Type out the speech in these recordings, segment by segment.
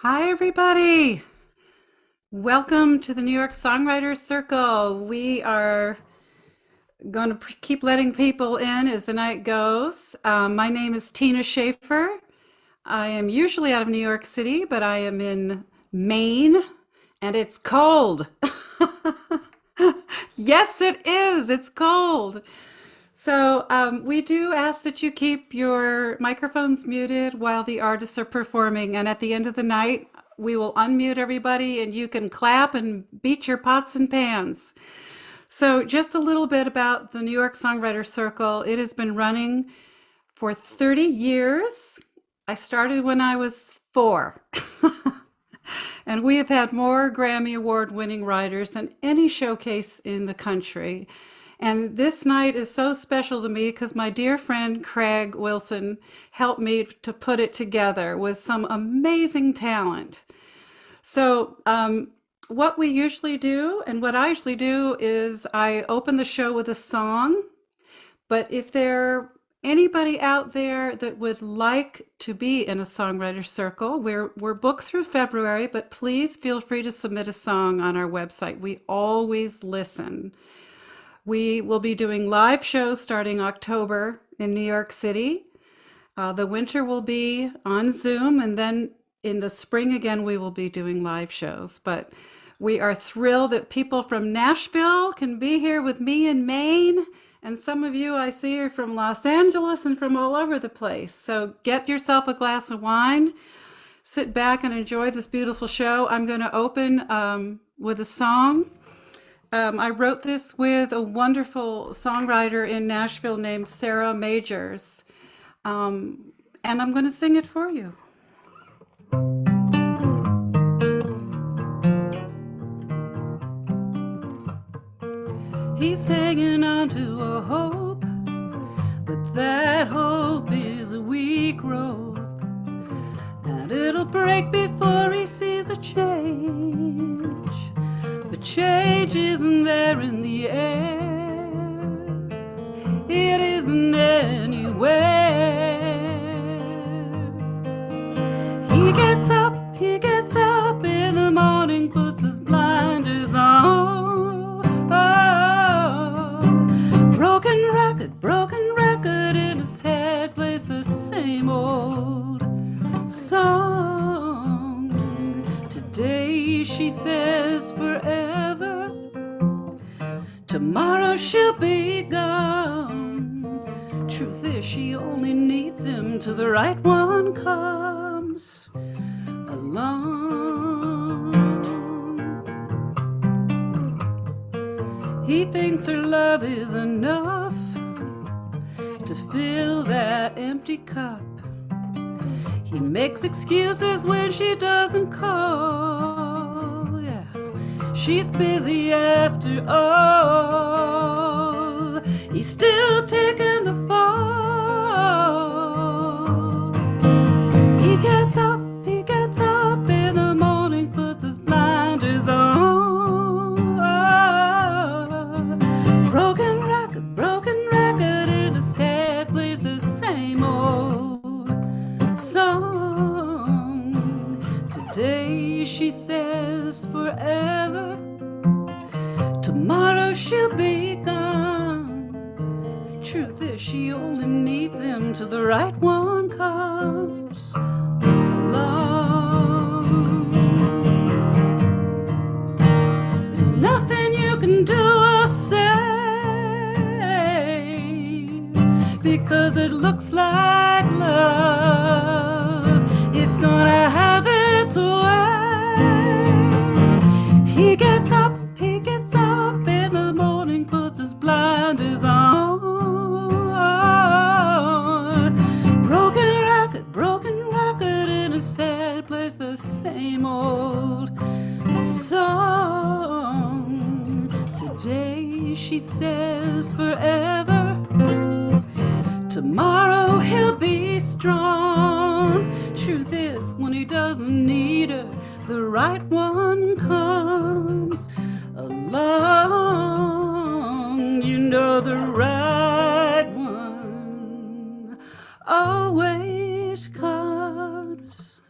Hi, everybody. Welcome to the New York Songwriter Circle. We are going to keep letting people in as the night goes. My name is Tina Shafer. I am usually out of New York City, but I am in Maine and it's cold. Yes, it is. It's cold. So we do ask that you keep your microphones muted while the artists are performing. And at the end of the night, we will unmute everybody and you can clap and beat your pots and pans. So just a little bit about the New York Songwriter Circle. It has been running for 30 years. I started when I was 4. And we have had more Grammy Award winning writers than any showcase in the country. And this night is so special to me because my dear friend Craig Wilson helped me to put it together with some amazing talent. So what we usually do, and what I usually do, is I open the show with a song. But if there anybody out there that would like to be in a songwriter circle, we're booked through February, but please feel free to submit a song on our website. We always listen. We will be doing live shows starting October in New York City. The winter will be on Zoom, and then in the spring again, we will be doing live shows. But we are thrilled that people from Nashville can be here with me in Maine. And some of you I see are from Los Angeles and from all over the place. So get yourself a glass of wine, sit back and enjoy this beautiful show. I'm going to open with a song. I wrote this with a wonderful songwriter in Nashville named Sarah Majors. And I'm going to sing it for you. He's hanging on to a hope, but that hope is a weak rope, and it'll break before he sees a change. But change isn't there in the air, it isn't anywhere. He gets up in the morning, puts his blinders on. Broken record in his head plays the same old song. Today she says forever, tomorrow she'll be gone. Truth is she only needs him till the right one comes along. He thinks her love is enough to fill that empty cup. He makes excuses when she doesn't call. Yeah, she's busy after all. He's still taking the fall. He gets up in the morning, puts his blinders on. Broken record in his head plays the same old song. Today she says forever, tomorrow she'll be gone. Truth is she only needs him till the right one comes along. There's nothing you can do or say, because it looks like love is gonna have its way. He gets up in the morning, puts his blinders on. Broken record in his head plays the same old song. Today she says forever, tomorrow he'll be strong. Truth is, when he doesn't need her, the right one comes along. You know the right one always comes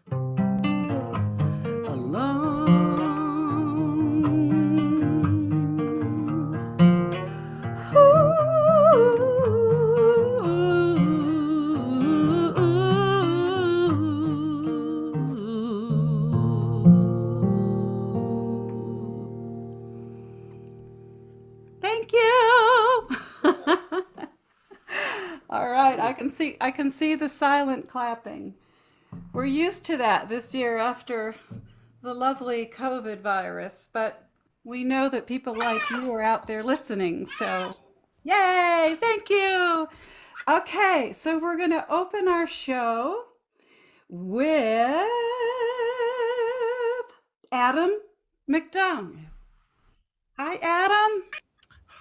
I can see the silent clapping. We're used to that this year after the lovely COVID virus, but we know that people like you are out there listening. So, yay! Thank you. Okay, so we're going to open our show with Adam McDonough. Hi, Adam.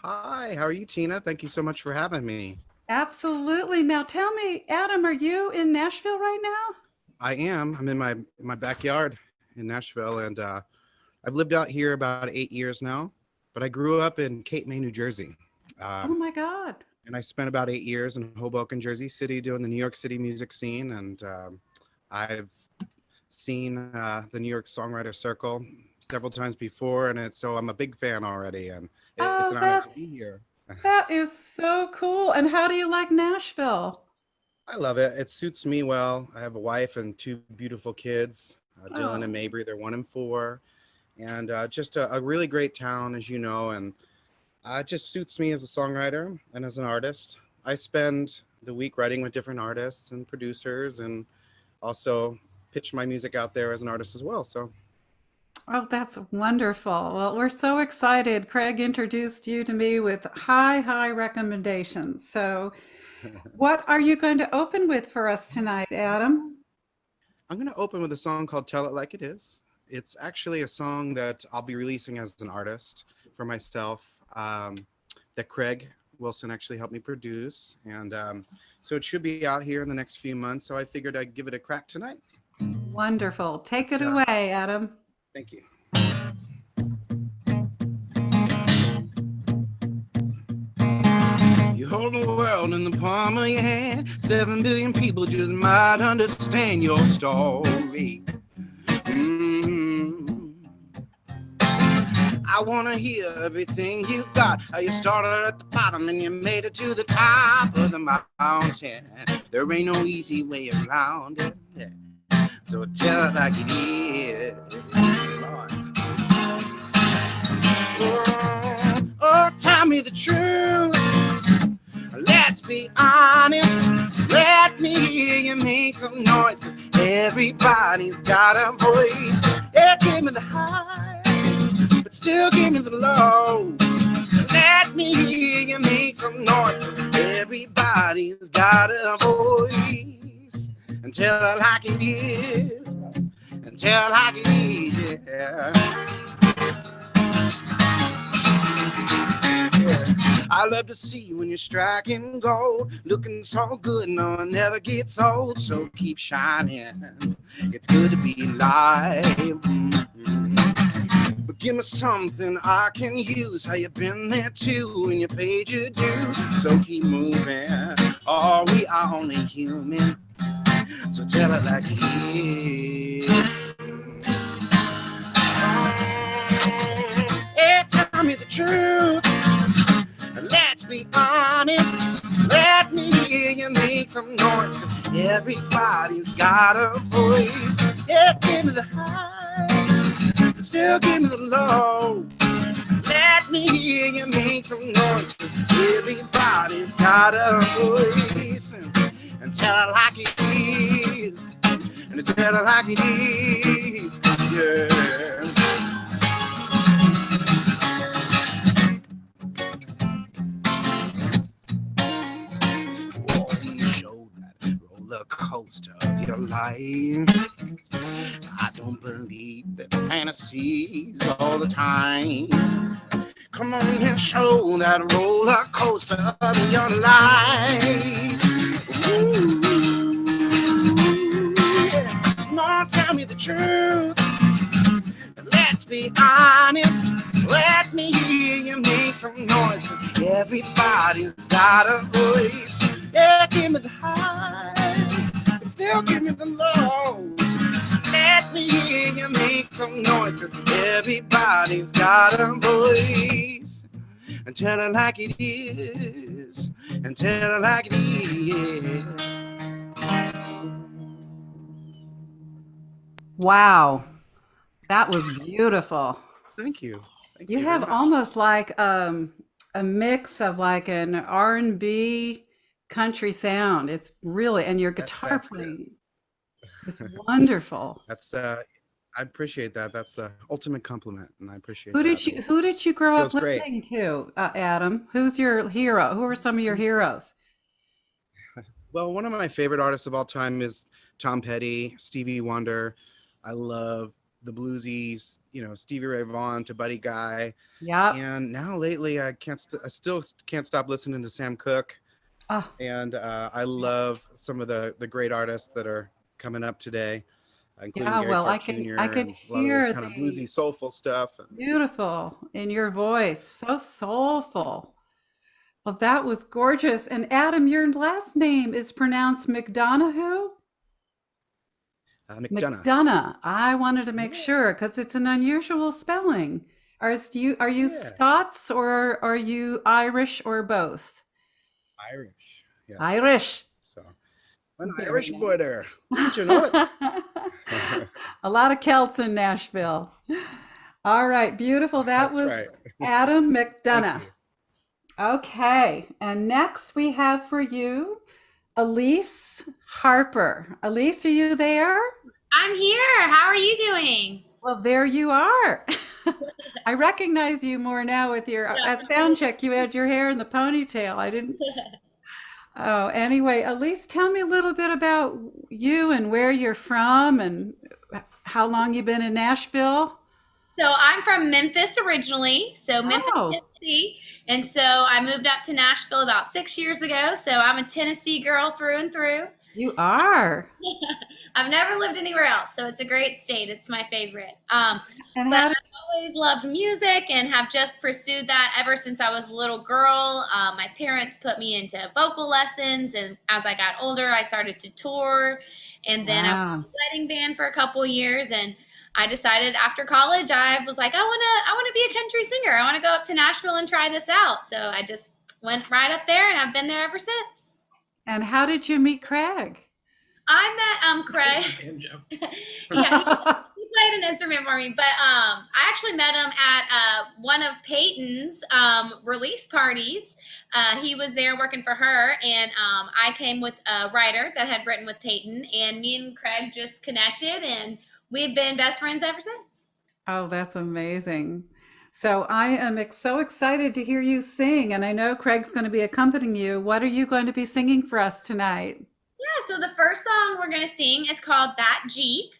Hi, how are you, Tina? Thank you so much for having me. Absolutely. Now tell me, Adam, are you in Nashville right now? I am. I'm in my backyard in Nashville, and I've lived out here about 8 years now. But I grew up in Cape May, New Jersey, Oh um, my God. and I spent about 8 years in Hoboken, Jersey City, doing the New York City music scene. And I've seen the New York Songwriter Circle several times before, and so I'm a big fan already, and it's an Oh, honor to be here. that is so cool. And how do you like Nashville? I love it. It suits me well. I have a wife and two beautiful kids, Dylan and Oh, Mabry. They're 1 and 4, and just a really great town, as you know. And it just suits me as a songwriter and as an artist. I spend the week writing with different artists and producers, and also pitch my music out there as an artist as well. So oh, that's wonderful. Well, we're so excited. Craig introduced you to me with high recommendations. So, what are you going to open with for us tonight, Adam? I'm going to open with a song called Tell It Like It Is. It's actually a song that I'll be releasing as an artist for myself, that Craig Wilson actually helped me produce. And so it should be out here in the next few months. So I figured I'd give it a crack tonight. Wonderful. Take it Yeah, away, Adam. thank you. You hold the world in the palm of your hand. 7 billion people just might understand your story. Mm. I wanna hear everything you got. How you started at the bottom and you made it to the top of the mountain. There ain't no easy way around it. So tell it like it is. Oh, tell me the truth. Let's be honest. Let me hear you make some noise. Cause everybody's got a voice. Yeah, give me the highs, but still give me the lows. Let me hear you make some noise. Cause everybody's got a voice. And tell it like it is. And tell it like it is, yeah. I love to see when you're striking gold, looking so good, no, it never gets old. So keep shining. It's good to be alive. But give me something I can use. How you been there too, and you paid your dues. So keep moving. Oh, we are only human. So tell it like it is. Yeah, tell me the truth. Let's be honest. Let me hear you make some noise. Cause everybody's got a voice. Yeah, give me the highs, still give me the lows. Let me hear you make some noise. Cause everybody's got a voice. And tell it like it is. And tell it like it is. Yeah. Show that roller coaster of your life. I don't believe that fantasies all the time. Come on and show that roller coaster of your life. Ooh, yeah. Come on, tell me the truth. Let's be honest. Let me hear you make some noise. Cause everybody's got a voice. Yeah, give me the highs, but still give me the lows. Let me hear you make some noise. Cause everybody's got a voice. And tell it like it is. And tell it like it is. Wow, that was beautiful. Thank you. Thank You you very have much. almost like a mix of like an R&B country sound. It's really, and your guitar That's it. playing is wonderful. That's I appreciate that. That's the ultimate compliment, and I appreciate Who that. did And you who did you grow up feels great. listening to, Adam? Who's your hero? Who are some of your heroes? Well, one of my favorite artists of all time is Tom Petty, Stevie Wonder. I love the bluesies, Stevie Ray Vaughan to Buddy Guy. Yep. And now lately, I still can't stop listening to Sam Cooke. Oh, And I love some of the great artists that are coming up today, including yeah. Gary Well, Clark I Jr. can and a lot of those hear kind of the bluesy, soulful stuff. And beautiful in your voice. So soulful. Well, that was gorgeous. And Adam, your last name is pronounced McDonough? McDonough. McDonough. I wanted to make Yeah, sure because it's an unusual spelling. Are you yeah. Scots or are you Irish or both? Irish. Yes. Irish. So, an Very Irish nice. boy there. Wouldn't you know it? A lot of Celts in Nashville. All right, beautiful. That That's was right. Adam Thank McDonough. you. Okay, and next we have for you Elise Harper. Elise, are you there? I'm here. How are you doing? Well, there you are. I recognize you more now with your at sound check. You had your hair in the ponytail. I didn't. Oh, anyway, Elise, tell me a little bit about you and where you're from and how long you've been in Nashville. So I'm from Memphis originally, so Memphis, Oh, Tennessee, and so I moved up to Nashville about 6 years ago. So I'm a Tennessee girl through and through. you are. I've never lived anywhere else, so it's a great state. It's my favorite. And But how did, I've always loved music and have just pursued that ever since I was a little girl. My parents put me into vocal lessons, and as I got older, I started to tour, and then I was in wow. a wedding band for a couple years, and I decided after college, I was like, I wanna be a country singer. I want to go up to Nashville and try this out. So I just went right up there, and I've been there ever since. And how did you meet Craig? I met Craig. Banjo. Yeah, he played an instrument for me, but I actually met him at one of Peyton's release parties. He was there working for her, and I came with a writer that had written with Peyton, and me and Craig just connected, and we've been best friends ever since. Oh, that's amazing. So I am so excited to hear you sing, and I know Craig's going to be accompanying you. What are you going to be singing for us tonight? Yeah, so the first song we're going to sing is called That Jeep.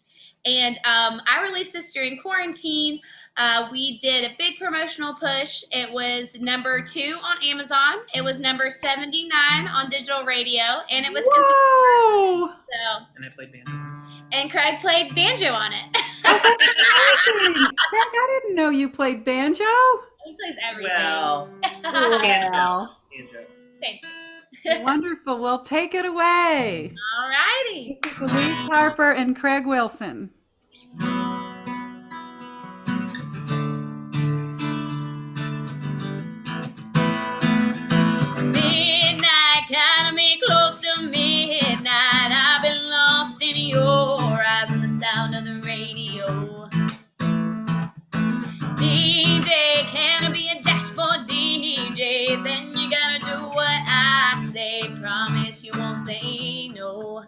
And I released this during quarantine. We did a big promotional push. It was number 2 on Amazon. It was number 79 on digital radio. And it was considered Whoa! so. And I played banjo. And Craig played banjo on it. Oh, that's amazing. Craig, I didn't know you played banjo. He plays everything. Well, Well, banjo. Same. wonderful. Well, take it away. All righty. This is Elise Harper and Craig Wilson. Midnight, kind of me close to midnight. I've been lost in your eyes and the sound of the radio. DJ, can I be a dashboard DJ? Then you gotta do what I say. Promise you won't say no.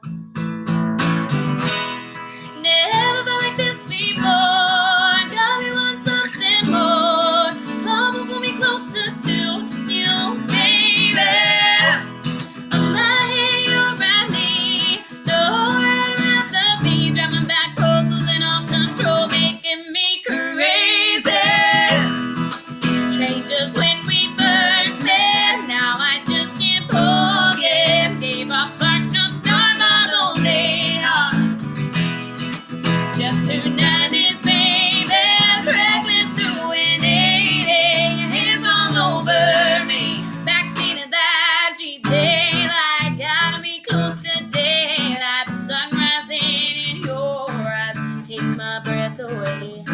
Never been like this before. Tell me want something more. Come and pull me closer to you, baby. I'm right here, you're around me. No, right around the beat. Driving back roads, losing all control, making me crazy. Strangers when we first met. Now I just can't forget. Gave off sparks from start my golden heart. Just 290s, baby, reckless doing 80. Your hands all over me, backseat of that Jeep. Daylight, gotta be close to daylight. The sun rising in your eyes takes my breath away.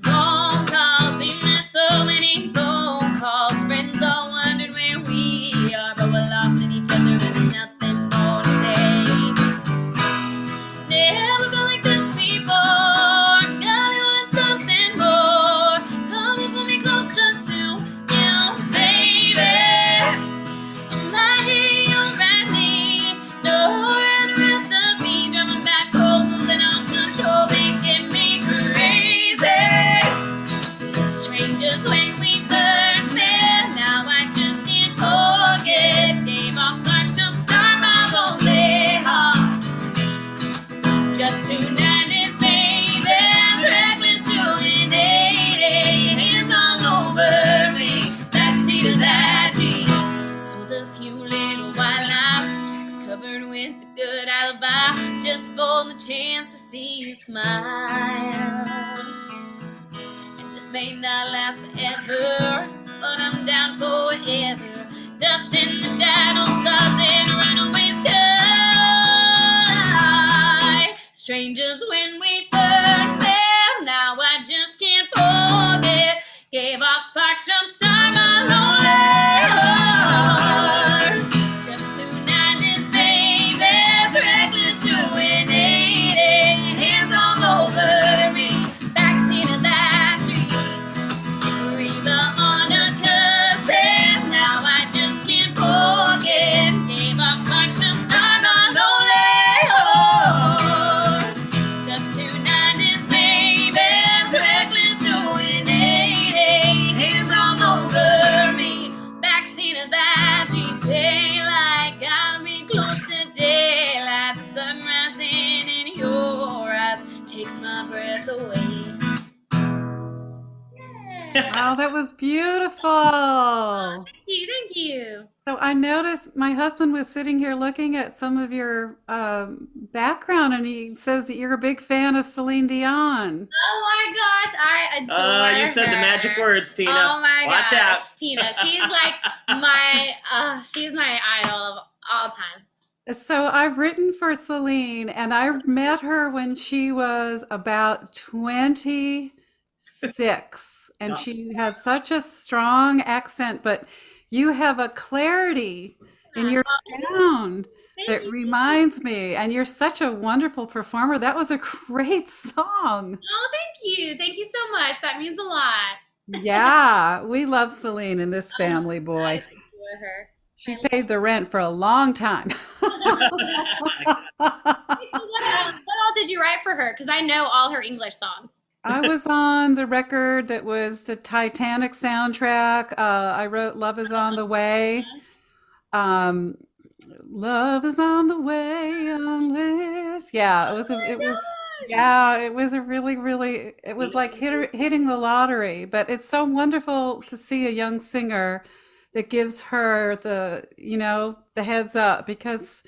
Phone calls, we miss so many phone calls. Friends all wondering where we are, but we're lost in each other and there's nothing more to say. Never felt like this before. Now you want something more. Come and pull me closer to you, baby. I'm smile. And this may not last forever, but I'm down for whatever. Dust in the shadows, stars in a runaway sky. Strangers when we first met, now I just can't forget. Gave off sparks from start my lonely heart. Just tonight is baby's reckless doing 80. Hands all over me, backseat of that Jeep. Breather on a cassette, now I just can't forget. Gave off sparks from start my lonely heart. Just tonight is baby's reckless doing 80. Hands all over me, backseat of that Jeep. Daylight got me close to daylight. The sun rising in your eyes takes my breath away. Yeah. Oh, that was beautiful. Thank you. So I noticed my husband was sitting here looking at some of your background, and he says that you're a big fan of Celine Dion. Oh my gosh, I adore You said the magic her. words, Tina. Oh my Watch gosh, out. Tina. She's like she's my idol of all time. So I've written for Celine, and I met her when she was about 26, and Yeah. she had such a strong accent, but you have a clarity in your sound that Thank you. reminds me, and you're such a wonderful performer. That was a great song. Oh, thank you. Thank you so much. That means a lot. Yeah, we love Celine in this family, I boy. adore her. She paid the rent for a long time. What all did you write for her? Because I know all her English songs. I was on the record that was the Titanic soundtrack. I wrote Love is on the Way. Love is on the way, unless. Yeah, it was a really, it was like hitting the lottery, but it's so wonderful to see a young singer that gives her the heads up, because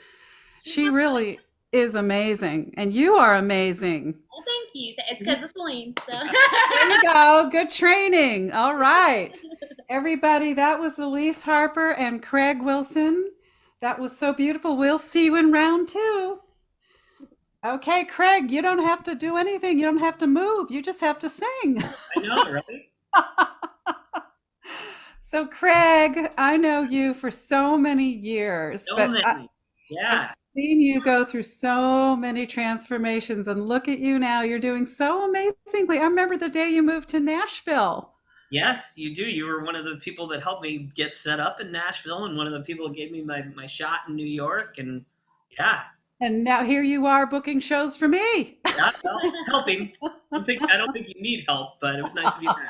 she really is amazing, and you are amazing. Well, thank you. It's because of Celine. So. There you go. Good training. All right. Everybody, that was Elise Harper and Craig Wilson. That was so beautiful. We'll see you in round 2. Okay, Craig, you don't have to do anything. You don't have to move. You just have to sing. I know, right? So, Craig, I know you for so many years, So but many. Yeah. I've seen you go through so many transformations, and look at you now. You're doing so amazingly. I remember the day you moved to Nashville. Yes, you do. You were one of the people that helped me get set up in Nashville, and one of the people that gave me my shot in New York. And yeah. And now here you are booking shows for me. Yeah, well, helping. I don't think you need help, but it was nice to be back.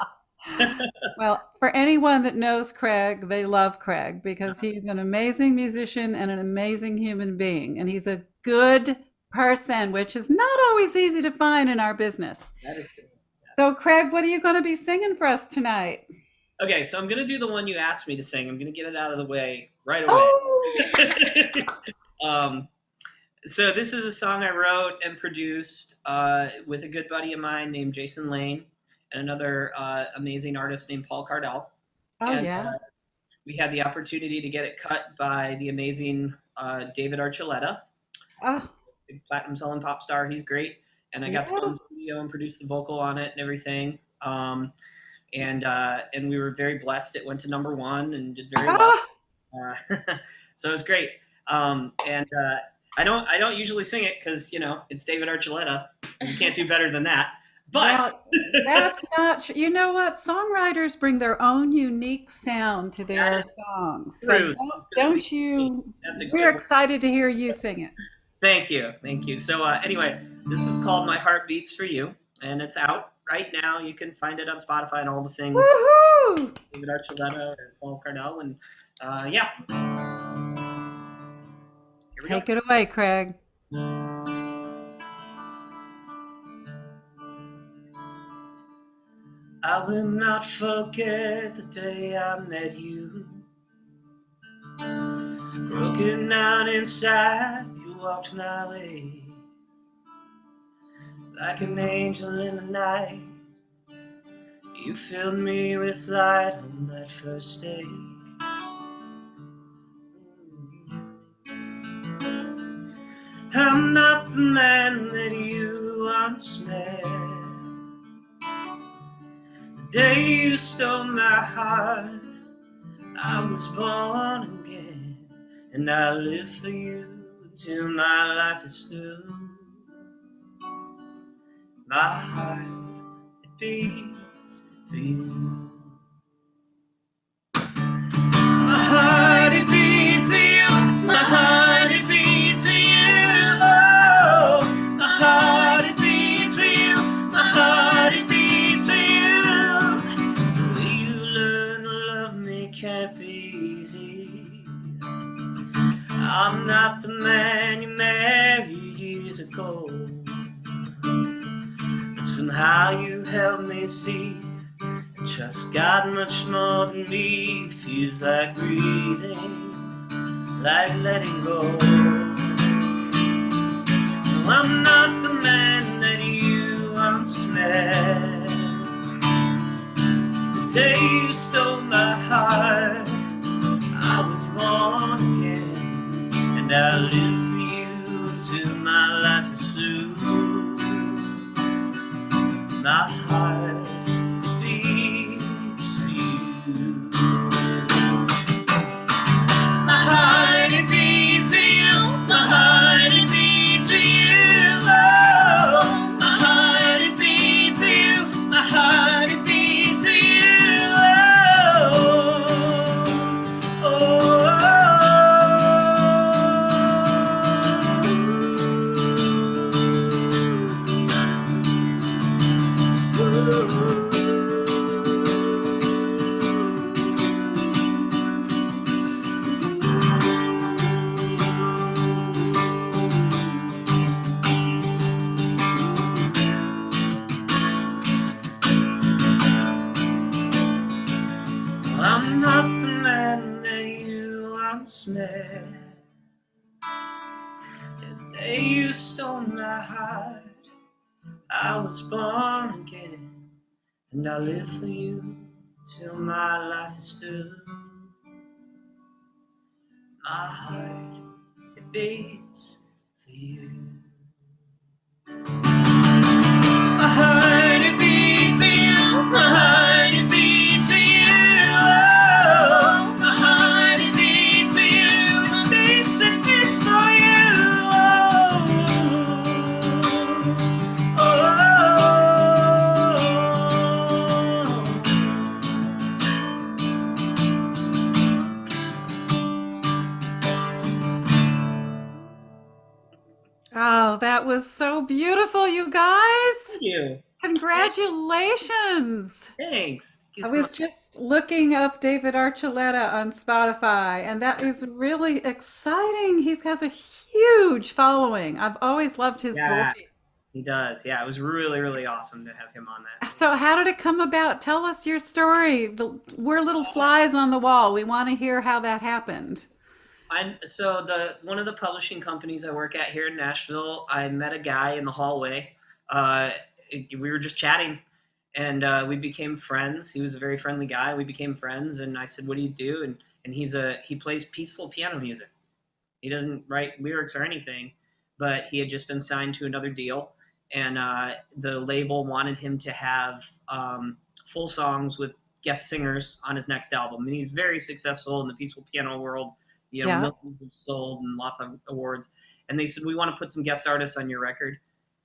Well, for anyone that knows Craig, they love Craig because he's an amazing musician and an amazing human being. And he's a good person, which is not always easy to find in our business. That is true. So, Craig, what are you going to be singing for us tonight? Okay, so I'm going to do the one you asked me to sing. I'm going to get it out of the way right away. Oh! So this is a song I wrote and produced with a good buddy of mine named Jason Lane and another amazing artist named Paul Cardell. Oh, And, yeah. we had the opportunity to get it cut by the amazing David Archuleta, Oh, big platinum selling pop star. He's great. And I got to go to the studio and produce the vocal on it and everything. And we were very blessed. It went to #1 and did very well. So it was great. I don't usually sing it because it's David Archuleta. And you can't do better than that. But well, that's not. You know what? Songwriters bring their own unique sound to their songs. So true. don't you? That's a We're good excited to hear you sing it. Thank you. So anyway, this is called My Heart Beats for You, and it's out right now. You can find it on Spotify and all the things. Woohoo! David Archuleta and Paul Cardell, and yeah. Here we Take it away, Craig. I will not forget the day I met you. Broken down inside, you walked my way. like an angel in the night. You filled me with light on that first day. I'm not the man that you once met. The day you stole my heart, I was born again, and I live for you till my life is through. My heart, it beats for you. My heart, it beats for you. My heart, it beats for you. Oh, my heart, it beats for you. My heart, it beats for you. The way you learn to love me can't be easy. I'm not the man you married years ago, but somehow you helped me see that trust got much more than me. Feels like breathing, like letting go. No, I'm not the man that you once met. The day you stole my heart, I was born again, and I live for you until my life is through. My heart beats for you. My heart, it beats for you. My heart, it beats for you. Oh, my heart, it beats for you. My heart, it beats for you. Oh, oh, I'm not the man that you once met. The day you stole my heart, I was born again, and I live for you till my life is through. My heart, it beats for you. My heart, it beats for you. My heart, it beats for you. Oh, my heart, it beats for you. It beats for you. Oh, Oh, that was so beautiful, you guys. thank you. Congratulations. Thanks. I was just looking up David Archuleta on Spotify, and that is really exciting. He has a huge following. I've always loved his Yeah, voice. he does. Yeah, it was really, really awesome to have him on that. So, how did it come about? Tell us your story. We're little flies on the wall. We want to hear how that happened. One of the publishing companies I work at here in Nashville, I met a guy in the hallway. We were just chatting, and we became friends. He was a very friendly guy. We became friends, and I said, "What do you do?" And he plays peaceful piano music. He doesn't write lyrics or anything, but he had just been signed to another deal, and the label wanted him to have full songs with guest singers on his next album. And he's very successful in the peaceful piano world. Yeah. Millions have sold and lots of awards. And they said, we want to put some guest artists on your record.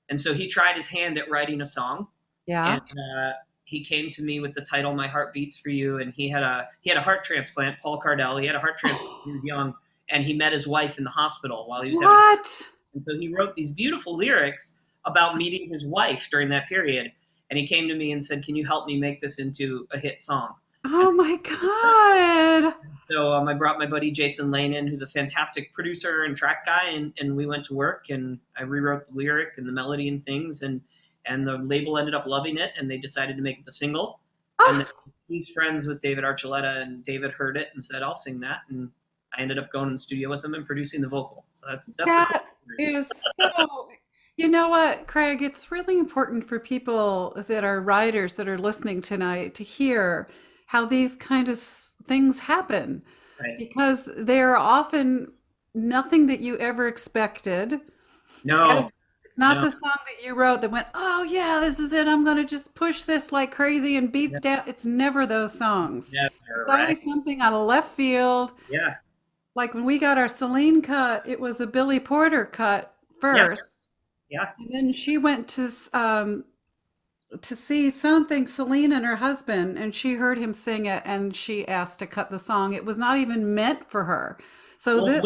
And so he tried his hand at writing a song. Yeah. And he came to me with the title "My Heart Beats for You," and he had a heart transplant. Paul Cardell. He had a heart transplant when he was young, and he met his wife in the hospital while he was What? and so he wrote these beautiful lyrics about meeting his wife during that period. And he came to me and said, "Can you help me make this into a hit song?" Oh my God. So I brought my buddy Jason Lane in, who's a fantastic producer and track guy, and we went to work, and I rewrote the lyric and the melody and things, and the label ended up loving it, and they decided to make it the single. And he's friends with David Archuleta, and David heard it and said, "I'll sing that," and I ended up going in the studio with him and producing the vocal. So that's That is so, You know what, Craig? It's really important for people that are writers that are listening tonight to hear how these kind of things happen Right. because they're often nothing that you ever expected. Ever. No, It's not no, the song that you wrote that went, oh, yeah, this is it. I'm going to just push this like crazy and beat down. It's never those songs. never, It's right? always something out of left field. Yeah, Like when we got our Celine cut, it was a Billy Porter cut yeah, first. yeah. And then she went to see something, Celine and her husband, and she heard him sing it and she asked to cut the song. It was not even meant for her. So Well, that,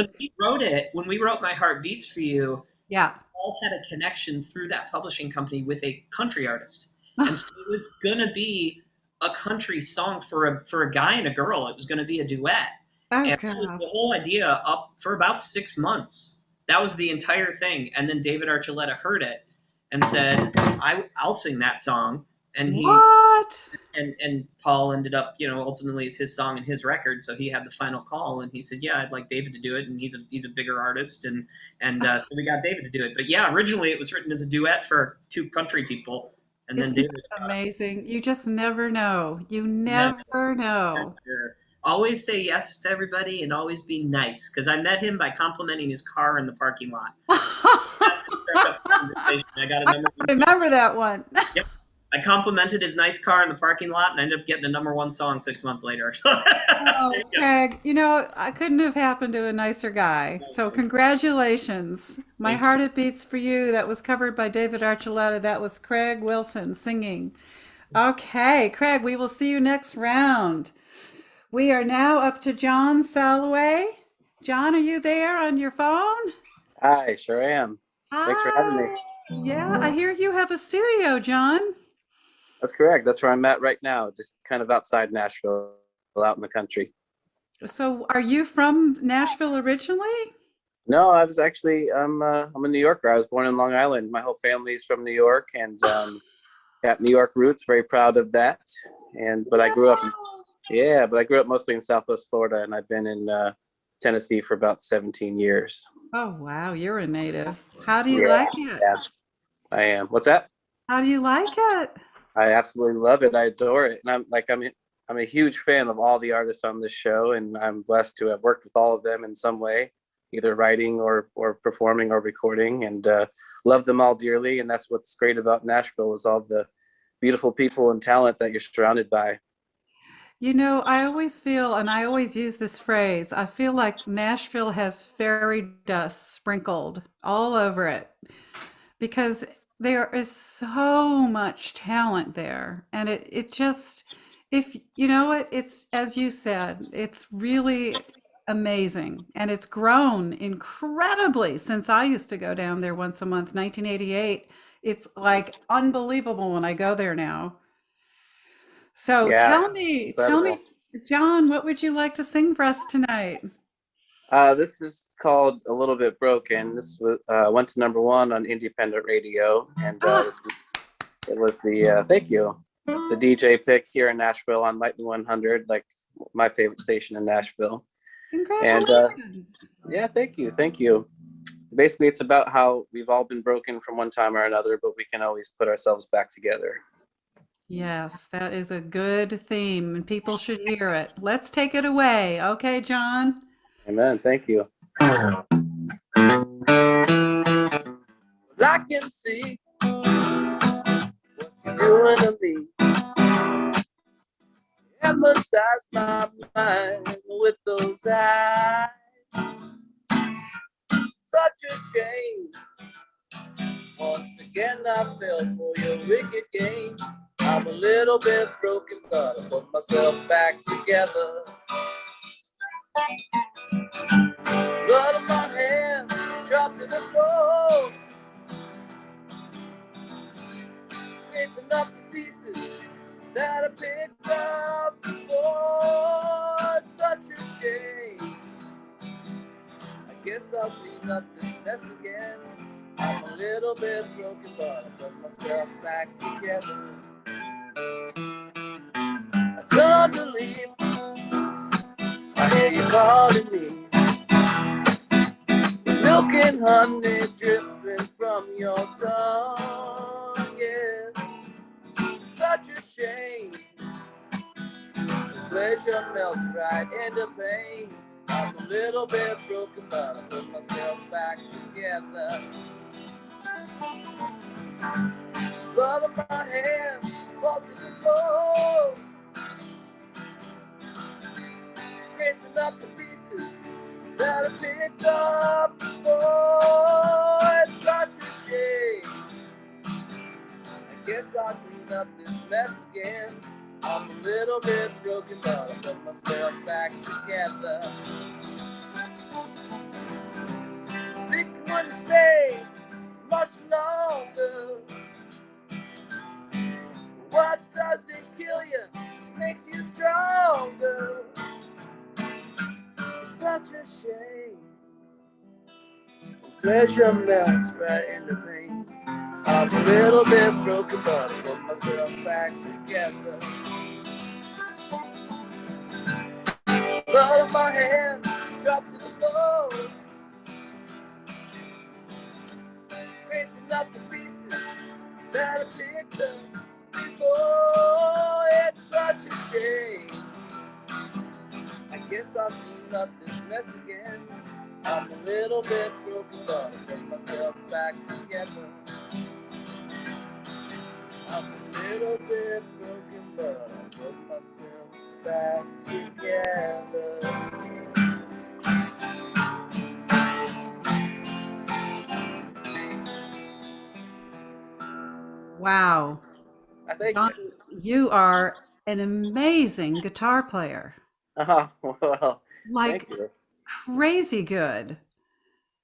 when we wrote My Heart Beats for You, yeah. Paul had a connection through that publishing company with a country artist, and so it was gonna be a country song for a guy and a girl. It was gonna be a duet, Oh and that was God. the whole idea up for about 6 months. That was the entire thing, and then David Archuleta heard it and said, I'll sing that song," and he What? and Paul ended up, ultimately it's his song and his record, so he had the final call, and he said, "Yeah, I'd like David to do it," and he's a bigger artist, and so we got David to do it. But yeah, originally it was written as a duet for two country people, and then Isn't David it amazing? You just never know. You never, never know. never always say yes to everybody and always be nice, because I met him by complimenting his car in the parking lot. That's the struck up conversation. I got a number one. Remember that one. Yep. I complimented his nice car in the parking lot and I ended up getting a #1 song 6 months later. Oh, Craig, I couldn't have happened to a nicer guy. So congratulations. My Heart It Beats for You. That was covered by David Archuleta. That was Craig Wilson singing. Okay, Craig, we will see you next round. We are now up to John Salaway. John, are you there on your phone? Hi, sure am. Thanks for having me. Hi. Yeah, I hear you have a studio, John. That's correct. That's where I'm at right now, just kind of outside Nashville, out in the country. So, are you from Nashville originally? No, I was actually I'm a New Yorker. I was born in Long Island. My whole family's from New York, and got New York roots. Very proud of that. But I grew up but I grew up mostly in Southwest Florida, and I've been in Tennessee for about 17 years. Oh, wow, you're a native. How do you Yeah, like it? yeah, I am. What's that? How do you like it? I absolutely love it. I adore it, and I'm a huge fan of all the artists on this show, and I'm blessed to have worked with all of them in some way, either writing or performing or recording, and love them all dearly. And that's what's great about Nashville is all the beautiful people and talent that you're surrounded by. I always feel, and I always use this phrase, I feel like Nashville has fairy dust sprinkled all over it because there is so much talent there. And it just, if you know it, it's, as you said, it's really amazing. And it's grown incredibly since I used to go down there once a month, 1988. It's like unbelievable when I go there now. So Yeah, tell me, incredible. John, what would you like to sing for us tonight? This is called "A Little Bit Broken." This went to #1 on independent radio, and Ah, it was the thank you, the DJ pick here in Nashville on Lightning 100, like my favorite station in Nashville. And congratulations. yeah, thank you. Basically, it's about how we've all been broken from one time or another, but we can always put ourselves back together. Yes, that is a good theme, and people should hear it. Let's take it away. Okay, John? Amen. Thank you. I can see what you're doing to me. Hypnotize my mind with those eyes. Such a shame. Once again, I fell for your wicked game. I'm a little bit broken, but I put myself back together. Blood on my hand drops to the floor, scraping up the pieces that I picked up before. It's such a shame. I guess I'll clean up this mess again. I'm a little bit broken, but I put myself back together. I turn to leave. I hear you calling me. Milk and honey dripping from from your tongue. Yeah, it's such a shame. Pleasure melts right into pain. I'm a little bit broken, but I put myself back together. Blood on my hands, fall to the floor. Scraping up the pieces that I picked up before. It's such a shame. I guess I'll clean up this mess again. I'm a little bit broken, but I put myself back together. Think I'm gonna stay much longer. What doesn't kill you makes you stronger. It's such a shame. Pleasure melts right into pain. I'm a little bit broken, but I put myself back together. Blood on my hands drops to the floor. Scraping up the pieces that I picked up before. It's such a shame. I guess I'll clean up this mess again. I'm a little bit broken, but I put myself back together. I'm a little bit broken, but I put myself back together. Wow. I think. John, you are an amazing guitar player. Oh, well, Like thank you. crazy good.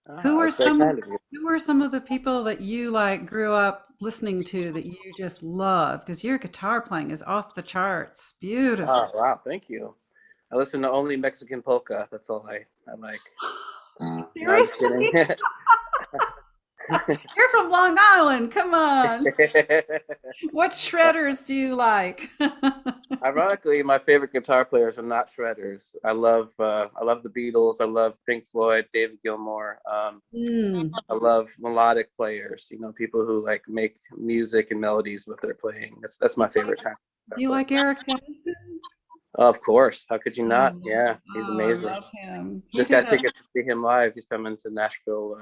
Oh, that's very kind of you. Who are some of the people that you like grew up listening to that you just love? Because your guitar playing is off the charts. Beautiful. Oh, wow, thank you. I listen to only Mexican polka. That's all I like. No, I'm just Seriously? kidding. You're from Long Island. Come on. What shredders do you like? Ironically, my favorite guitar players are not shredders. I love the Beatles. I love Pink Floyd, David Gilmour. Mm. I love melodic players. You know, people who like make music and melodies with their playing. That's my favorite kind. Do you like Eric Johnson? Of course. How could you not? Oh, Yeah, he's oh, I amazing. love him. He Just did got tickets to see him live. He's coming to Nashville.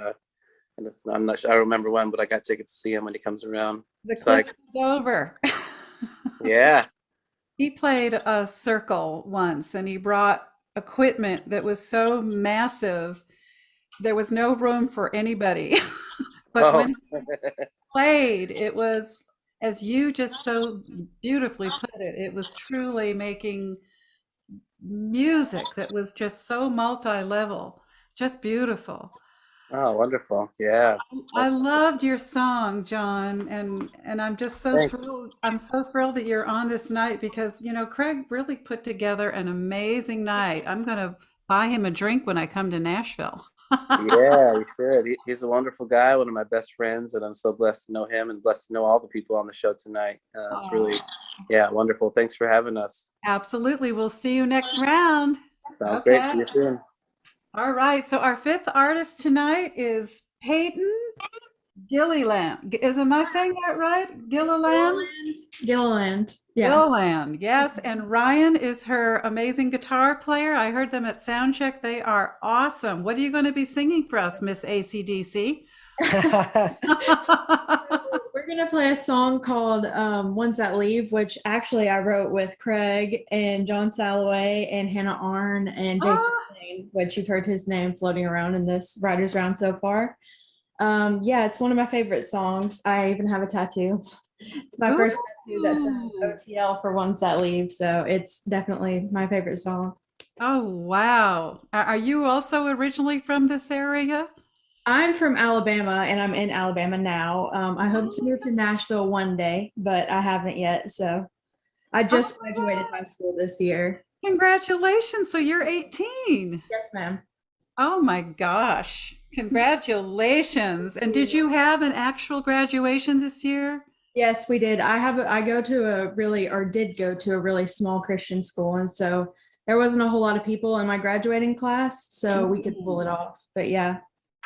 And I'm not sure. I don't remember when, but I got tickets to see him when he comes around. the So Cliffs of Dover. yeah. He played a circle once and he brought equipment that was so massive, there was no room for anybody. But Oh, when he played, it was, as you just so beautifully put it, it was truly making music that was just so multi-level, just beautiful. oh, wonderful. Yeah. I loved your song, John, and I'm just so Thanks. thrilled. I'm so thrilled that you're on this night because, you know, Craig really put together an amazing night. I'm going to buy him a drink when I come to Nashville. Yeah, you should. He's a wonderful guy, one of my best friends, and I'm so blessed to know him and blessed to know all the people on the show tonight. It's really, yeah, wonderful. Thanks for having us. Absolutely. We'll see you next round. Sounds great. Okay. See you soon. All right. So our fifth artist tonight is Peyton Gilliland. Am I saying that right? Gilliland? Gilliland. Yeah. Gilliland, yes. And Ryan is her amazing guitar player. I heard them at Soundcheck. They are awesome. What are you going to be singing for us, Miss ACDC? We're going to play a song called Ones That Leave, which actually I wrote with Craig and John Salaway and Hannah Arn and Jason Lane, which you've heard his name floating around in this writer's round so far. Yeah, it's one of my favorite songs. I even have a tattoo. It's my first tattoo that says OTL for Ones That Leave. So it's definitely my favorite song. Oh, wow. Are you also originally from this area? I'm from Alabama and I'm in Alabama now. I hope to move to Nashville one day, but I haven't yet. So I just graduated high school this year. Congratulations. So you're 18. Yes, ma'am. Oh my gosh. Congratulations. And did you have an actual graduation this year? Yes, we did. I go to a really, or did go to a really small Christian school. And so there wasn't a whole lot of people in my graduating class, so we could pull it off. But yeah.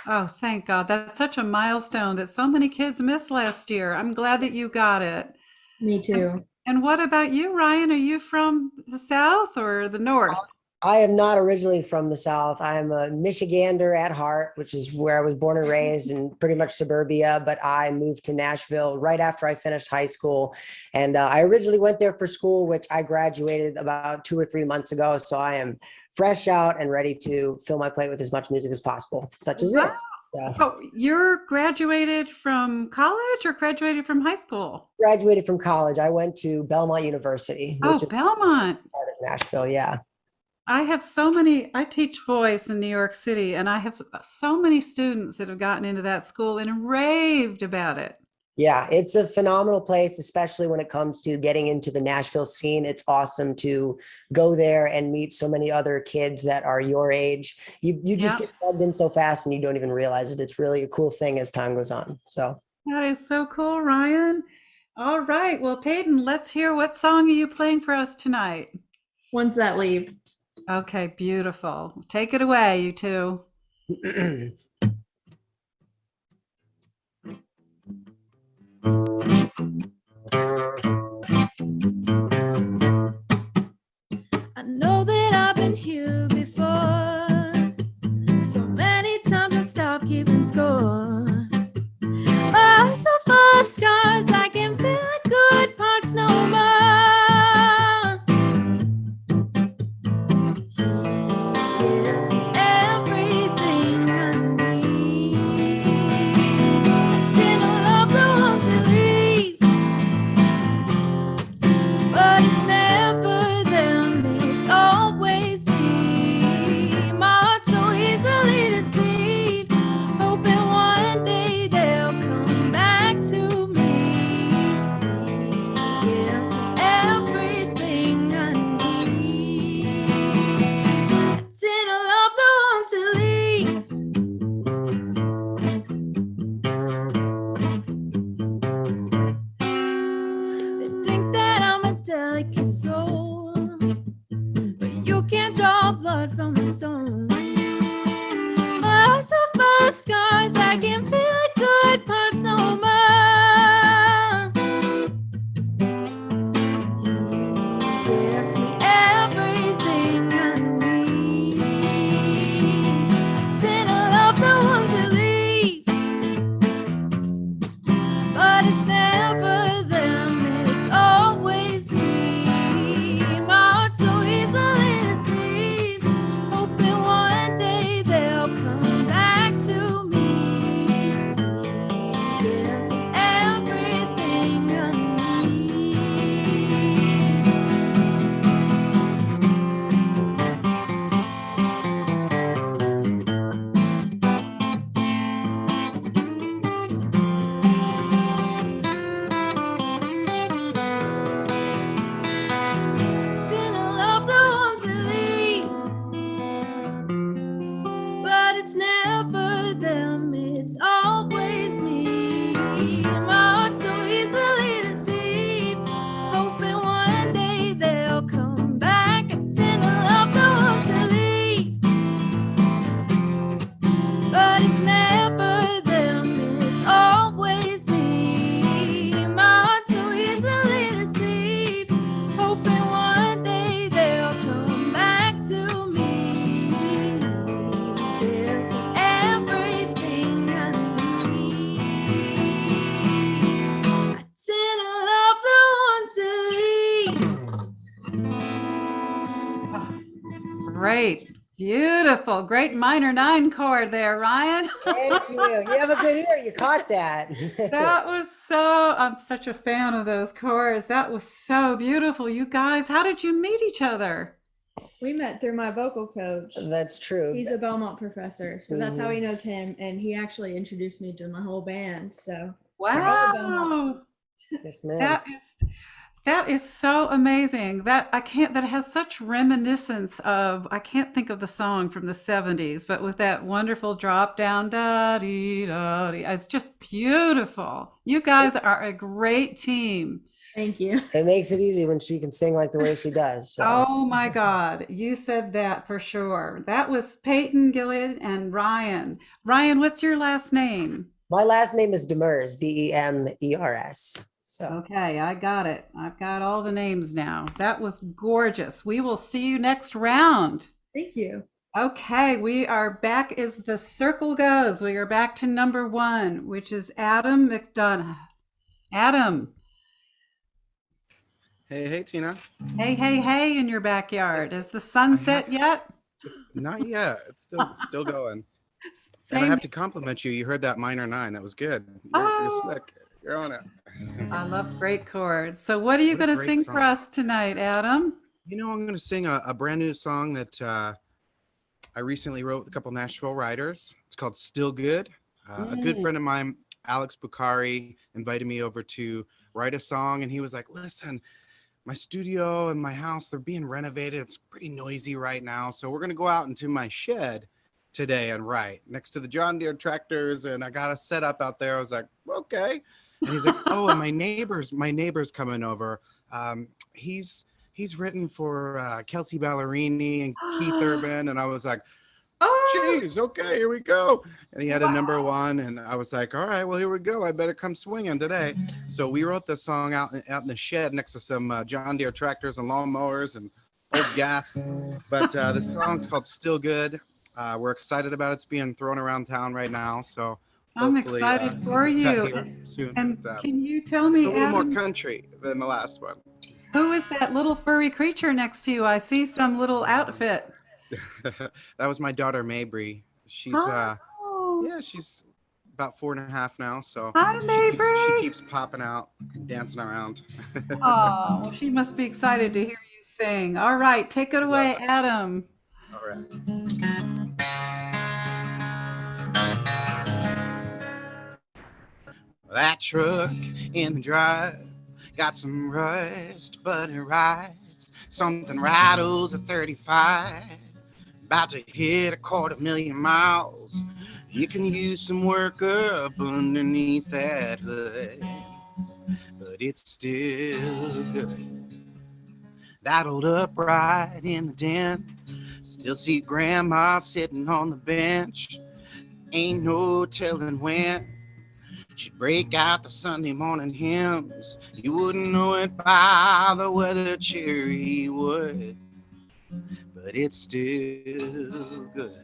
Oh, thank God. That's such a milestone that so many kids missed last year. I'm glad that you got it. Me And, too. and what about you, Ryan? Are you from the South or the North? I am not originally from the South. I'm a Michigander at heart, which is where I was born and raised in pretty much suburbia. But I moved to Nashville right after I finished high school. And I originally went there for school, which I graduated about 2 or 3 months ago. So I am fresh out and ready to fill my plate with as much music as possible, such as Wow. this. So, So you're graduated from college or graduated from high school? graduated from college. I went to Belmont University, Oh, which is Belmont. part of Nashville. Yeah. I teach voice in New York City, and I have so many students that have gotten into that school and raved about it. Yeah, it's a phenomenal place, especially when it comes to getting into the Nashville scene. It's awesome to go there and meet so many other kids that are your age. You just Yeah, get plugged in so fast and you don't even realize it. It's really a cool thing as time goes on. So that is so cool, Ryan. All right. Well, Peyton, let's hear what song are you playing for us tonight? Ones that leave. Okay, beautiful. Take it away, you two. I know that I've been here before. So many times I stopped keeping score. Oh, so full of scars, I can feel like good parts no more. Here's everything I need. Till I love the ones that leave, but it's never them, it's always me. My heart's so easily deceived, hoping one day they'll come back to me. Gives me everything I need. Till I love the ones that leave. They think that I'm a delicate soul, but you can't draw blood from a stone. My heart's so full of scars, I can't feel like good parts no more. Gives me everything I need. Till I love the ones that leave, but it's never them, it's always me. My heart's so easily deceived, hoping one day they'll come back to me. Gives me everything I need. Till I love the ones that leave, but it's never them, it's always me. My heart's so easily deceived, hoping one day they'll come back. Till I love the ones that leave, but it's never them, it's always me. My heart's so easily deceived, hoping one day they'll come back to me. Gives me everything I need. I tend to love the ones that leave. Great. Beautiful. Great minor 9 chord there, Ryan. thank you. You have a good ear. You caught that. That was so, I'm such a fan of those chords. That was so beautiful. You guys, how did you meet each other? We met through my vocal coach. That's true. He's a Belmont professor, so that's how he knows him, and he actually introduced me to my whole band. So we're all Belmonts. Wow. Yes, ma'am. That is That is so amazing. That has such reminiscence of, I can't think of the song from the 70s, but with that wonderful drop down, da dee da dee. It's just beautiful. You guys are a great team. Thank you. It makes it easy when she can sing like the way she does. So Oh my God, you said that for sure. That was Peyton Gilliland and Ryan. Ryan, what's your last name? my last name is Demers, Demers. So Okay, I got it. I've got all the names now. That was gorgeous. We will see you next round. Thank you. Okay, we are back as the circle goes. We are back to number 1, which is Adam McDonough. Adam, Hey, Tina. hey, hey, hey in your backyard. Has the sun set yet? Not yet. It's still going. And I Same. have to compliment you. You heard that minor 9. That was good. You're Oh, slick. You're on it. I love great chords. So what are you What a going to great sing for song. us tonight, Adam? You know, I'm going to sing a brand new song that I recently wrote with a couple Nashville writers. It's called Still Good. A good friend of mine, Alex Bukhari, invited me over to write a song. And he was like, listen, my studio and my house, they're being renovated. It's pretty noisy right now. So we're going to go out into my shed today and write next to the John Deere tractors. And I got a setup out there. I was like, okay. And he's like, oh, and my neighbor's coming over. He's written for Kelsey Ballerini and Keith Urban. And I was like, Oh, geez, okay, here we go. And he had a number wow. 1. And I was like, all right, well, here we go. I better come swinging today. So we wrote this song out in the shed next to some John Deere tractors and lawnmowers and old gas. But the song's called Still Good. We're excited about it. It's being thrown around town right now. So I'm hopefully excited for cut you. here soon. And But, can you tell it's a me, little more Adam, country than the last one. who is that little furry creature next to you? I see some little outfit. That was my daughter Mabry. She's Oh, she's about 4.5 now, so hi, she Mabry. keeps popping out, dancing around. Oh, well, she must be excited to hear you sing. All right, take it She loves away, it. Adam. All right. That truck in the drive got some rust, but it rides. Something rattles at 35, about to hit 250,000 miles. You can use some work up underneath that hood, but it's still good. That old upright in the den, still see grandma sitting on the bench. Ain't no telling when she'd break out the Sunday morning hymns. You wouldn't know it by the weather cherry would, but it's still good.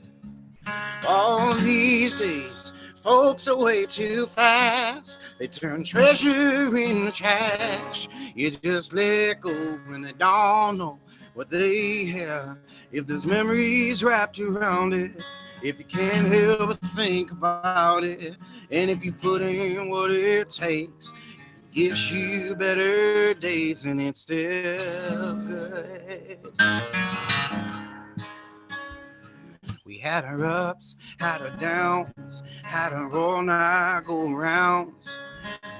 All these days, folks are way too fast. They turn treasure into trash. You just let go when they don't know what they have. If there's memories wrapped around it, if you can't help but think about it, and if you put in what it takes, it gives you better days, and it's still good. We had our ups, had our downs, had our all-night go-rounds.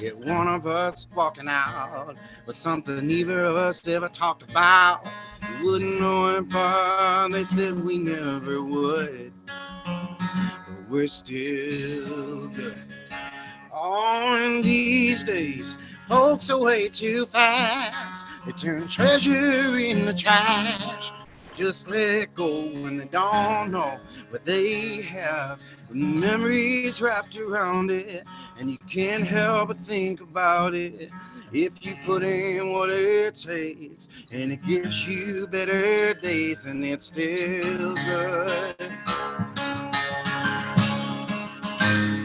Yet one of us walking out was something neither of us ever talked about. You wouldn't know it, but they said we never would. But we're still good. On these days, folks are way too fast. They turn treasure into trash. Just let it go when they don't know what they have. Memories wrapped around it, and you can't help but think about it. If you put in what it takes, and it gives you better days, and it's still good.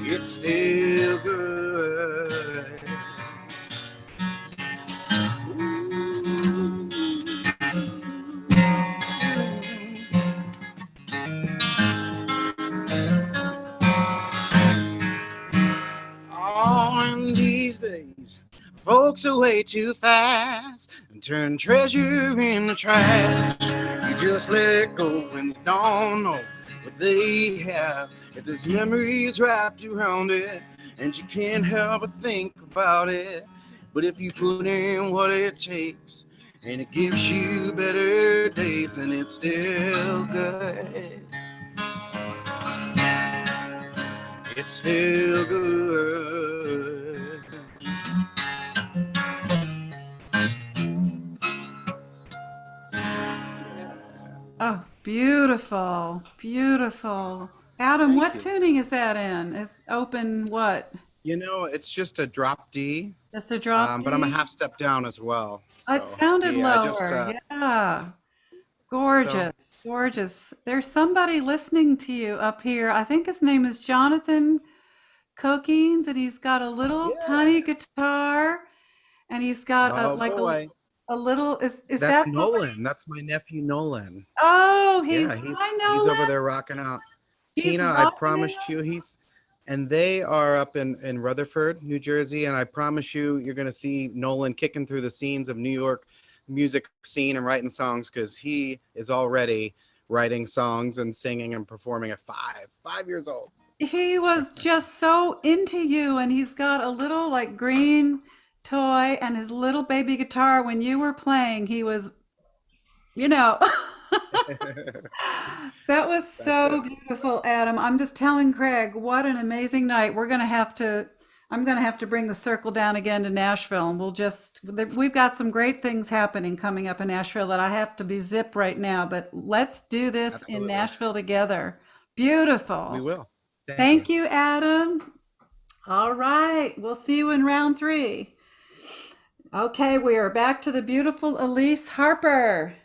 It's still good. On these days, folks are way too fast and turn treasure into trash. You just let go when they don't know what they have. If there's memories wrapped around it, and you can't help but think about it, But if you put in what it takes and it gives you better days, and it's still good. It's still good. Oh, beautiful, beautiful. Adam, Thank what you. tuning is that in? Is open what? You know, it's just a drop D, Just a drop but I'm a D? half step down as well. It So sounded yeah, I just lower. Yeah. so Gorgeous, gorgeous. There's somebody listening to you up here. I think his name is Jonathan Cookings, and he's got a little yeah. tiny guitar, and he's got a Oh like boy, a little is that's that somebody? Nolan. That's my nephew Nolan. Oh, Yeah, hi he's over Nolan. there rocking out. He's Tina, I rocking it. promised you and they are up in Rutherford, New Jersey, and I promise you, you're going to see Nolan kicking through the scenes of New York music scene and writing songs, because he is already writing songs and singing and performing at 5 years old. He was just so into you, and he's got a little like green toy and his little baby guitar. When you were playing, he was, you know. That was That's so it. beautiful, Adam. I'm just telling Craig, what an amazing night. I'm gonna have to bring the circle down again to Nashville, and we've got some great things happening coming up in Nashville that I have to be zip right now, but let's do this in Absolutely. Nashville together. We Beautiful. will. Thank you, Adam. All right, we'll see you in round 3. Okay, we are back to the beautiful Elise Harper.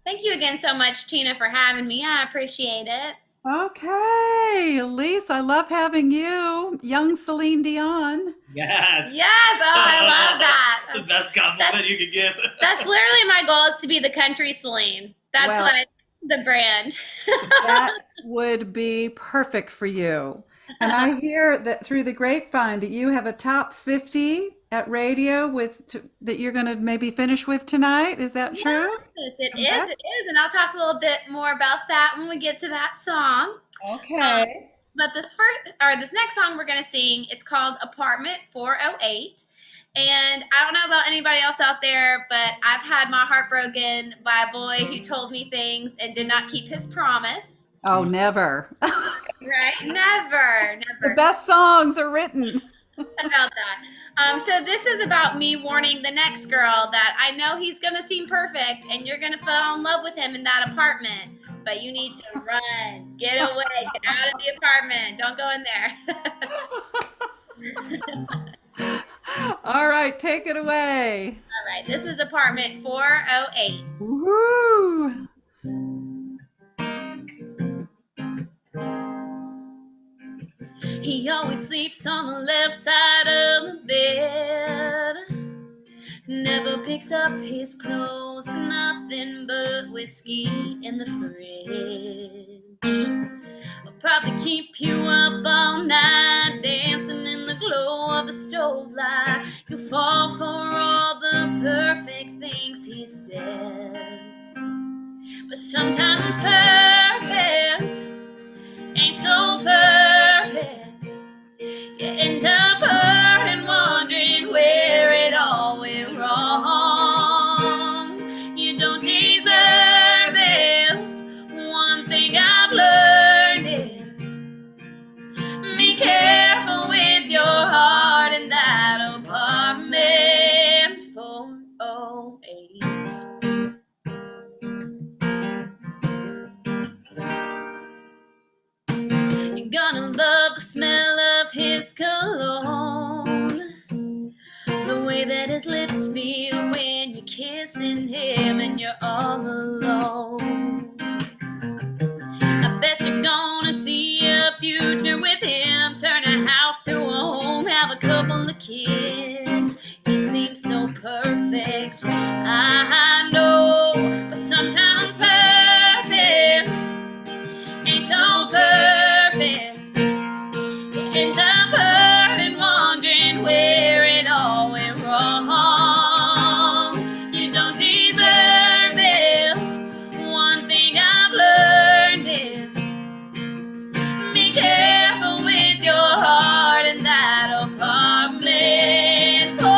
Thank you again so much, Tina, for having me. I appreciate it. Okay, Elise, I love having you. Young Celine Dion. Yes. Yes. Oh, I love that. That's the best compliment you could give. That's literally my goal, is to be the country Celine. That's Well, the brand. that would be perfect for you. And I hear that through the grapevine that you have a top 50 at radio that you're going to maybe finish with tonight. Is that true? Yes, it is. It is. And I'll talk a little bit more about that when we get to that song. Okay. But this next song we're going to sing, it's called Apartment 408. And I don't know about anybody else out there, but I've had my heart broken by a boy who told me things and did not keep his promise. Oh, never. Right? Never. The best songs are written. About that. So this is about me warning the next girl that I know he's going to seem perfect and you're going to fall in love with him in that apartment. But you need to run, get away, get out of the apartment. Don't go in there. All right, take it away. All right, this is Apartment 408. Woo! He always sleeps on the left side of the bed. Never picks up his clothes, nothing but whiskey in the fridge. I'll probably keep you up all night, dancing in the glow of the stove light. You'll fall for all the perfect things he says. But sometimes perfect ain't so perfect. You end up hurt and wondering where it all went wrong. You don't deserve this. One thing I've learned is be careful with your heart in that apartment 408. You're gonna love the smell of his cologne, the way that his lips feel when you're kissing him and you're all alone. I bet you're gonna see a future with him, turn a house to a home, have a couple of kids. He seems so perfect, I know, but sometimes perfect ain't so perfect. You end up hurt and wondering where it all went wrong. You don't deserve this. One thing I've learned is be careful with your heart in that apartment 408.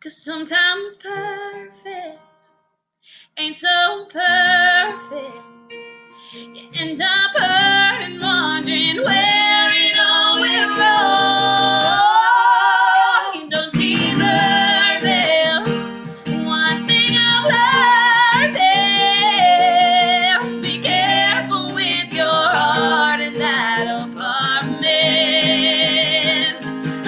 'Cause sometimes perfect ain't so perfect. You end up hurt and wondering where it all went wrong. You don't deserve this. One thing I've learned is be careful with your heart in that apartment.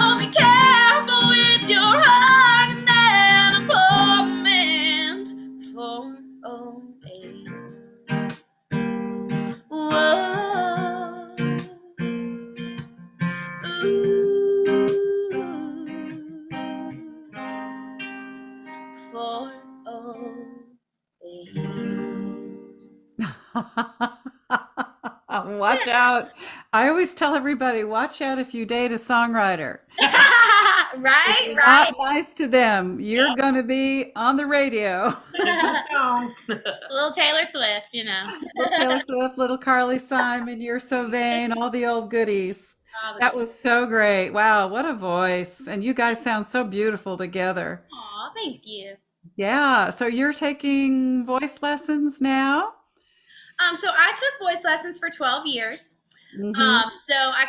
Oh, be careful with your heart in that apartment. 408. Whoa. Ooh. 408. Watch out. I always tell everybody, watch out if you date a songwriter. Right, Not right. nice to them. You're going to be on the radio. Little Taylor Swift, you know. Little Taylor Swift, little Carly Simon, You're So Vain, all the old goodies. That was so great. Wow, what a voice. And you guys sound so beautiful together. Aw, thank you. Yeah, so you're taking voice lessons now? So I took voice lessons for 12 years. Mhm. So I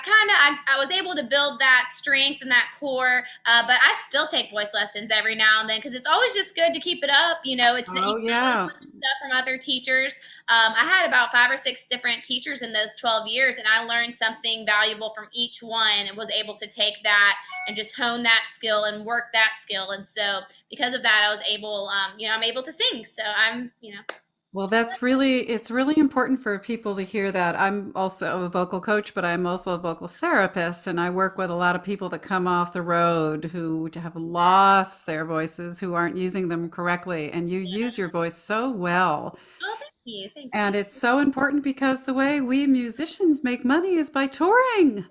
was able to build that strength and that core, but I still take voice lessons every now and then because it's always just good to keep it up. You know, you Oh, can yeah. always learn stuff from other teachers. I had about 5 or 6 different teachers in those 12 years, and I learned something valuable from each one and was able to take that and just hone that skill and work that skill. And so because of that, I was able, I'm able to sing. So Well, it's really important for people to hear that. I'm also a vocal coach, but I'm also a vocal therapist, and I work with a lot of people that come off the road who have lost their voices, who aren't using them correctly, and you use your voice so well. Oh, thank you. Thank And you. it's so important because the way we musicians make money is by touring,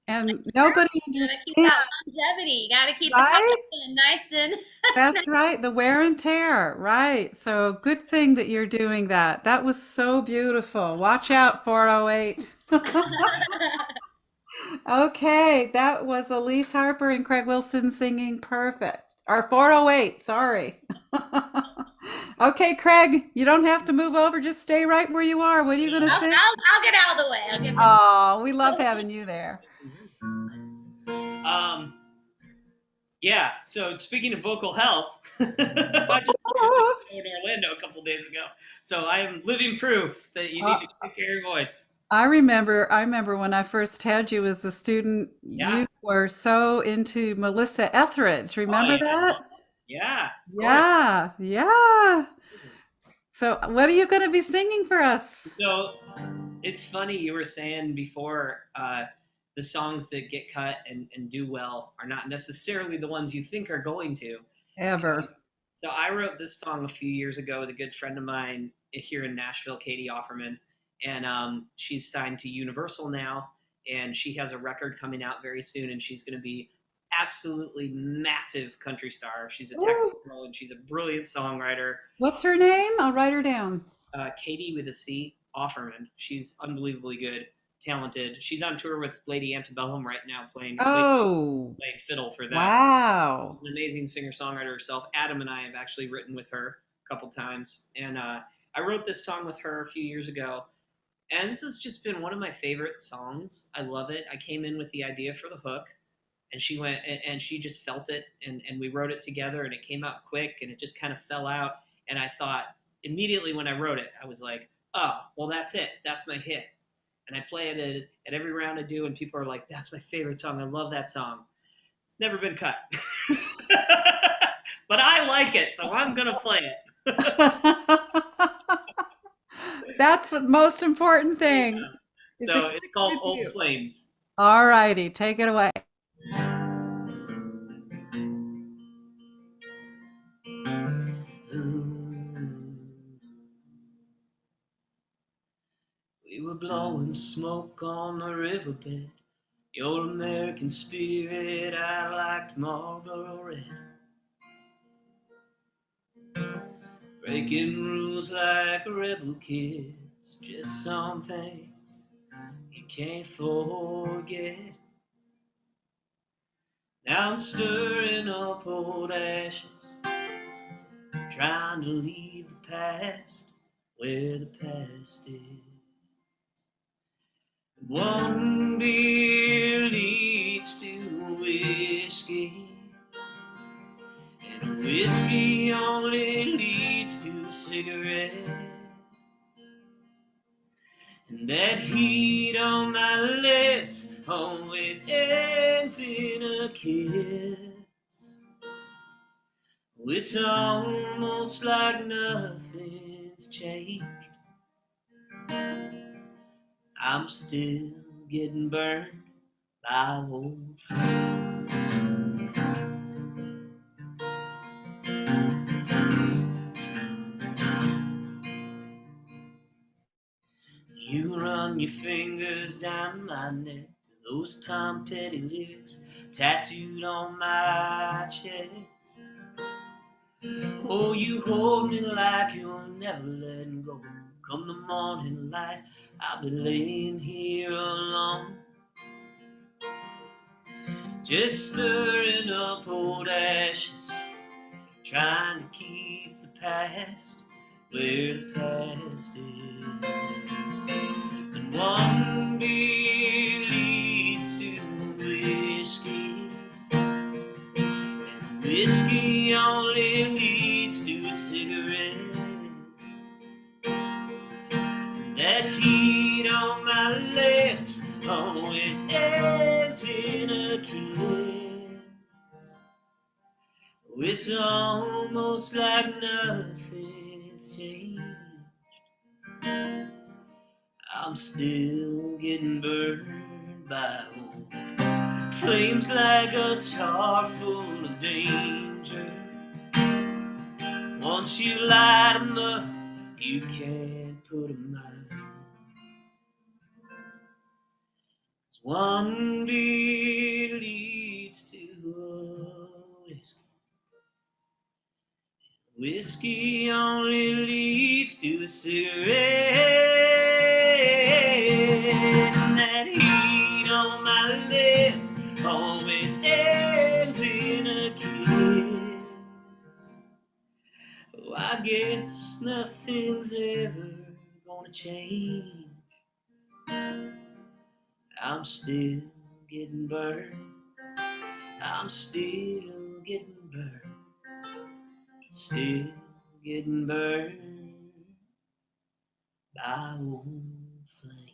and nobody Gotta keep that understands, longevity. Gotta keep the right? content nice and That's right, the wear and tear, right. So good thing that you're doing that. That was so beautiful. Watch out, 408. Okay, that was Elise Harper and Craig Wilson singing Perfect. Or 408, sorry. Okay, Craig, you don't have to move over, just stay right where you are. What are you going to I'll, sing? I'll get out of the way. I'll get my Oh, we love having you there. Yeah, so speaking of vocal health, I just Oh, in Orlando a couple days ago. So I am living proof that you need to take care of your voice. I remember when I first had you as a student, Yeah. you were so into Melissa Etheridge. Oh, Remember that? yeah, of course. Yeah, yeah. So what are you going to be singing for us? So it's funny you were saying before the songs that get cut and do well are not necessarily the ones you think are going to. Ever. So I wrote this song a few years ago with a good friend of mine here in Nashville, Katie Offerman, and she's signed to Universal now, and she has a record coming out very soon, and she's going to be absolutely massive country star. She's a Texas Ooh. girl, and she's a brilliant songwriter. What's her name? I'll write her down. Katie with a C, Offerman. She's unbelievably good, talented. She's on tour with Lady Antebellum right now, playing Oh, fiddle for them. wow. An amazing singer-songwriter herself. Adam and I have actually written with her a couple times, and I wrote this song with her a few years ago, and this has just been one of my favorite songs. I love it. I came in with the idea for the hook, and she went and she just felt it, and we wrote it together, and it came out quick, and it just kind of fell out, and I thought immediately when I wrote it, I was like, oh, well, that's it. That's my hit. And I play it at every round I do, and people are like, that's my favorite song. I love that song. It's never been cut. But I like it, so I'm going to play it. That's the most important thing. Yeah. Is So it it's clicking called with Old you? Flames. All righty, take it away. We were blowing smoke on the riverbed. Your American spirit, I liked Marlboro Red. Breaking rules like rebel kids, just some things you can't forget. Now I'm stirring up old ashes, trying to leave the past where the past is. One beer leads to whiskey, and whiskey only leads to a cigarette. And that heat on my lips always ends in a kiss. It's almost like nothing's changed. I'm still getting burned by old flames. You run your fingers down my neck to those Tom Petty lyrics tattooed on my chest. Oh, you hold me like you'll never let go. Come the morning light, I'll be laying here alone, just stirring up old ashes, trying to keep the past where the past is. And one beer leads to whiskey, and whiskey only leads to a cigarette. And that heat on my lips always ends in a kiss. It's almost like nothing's changed. I'm still getting burned by old flames like a heart full of danger. Once you light 'em up, you can't put 'em out. One beer leads to a whiskey. Whiskey only leads to a cigarette. And that heat on my lips always ends in a kiss. Oh, I guess nothing's ever gonna change. I'm still getting burned. I'm still getting burned. Still getting burned by old flames.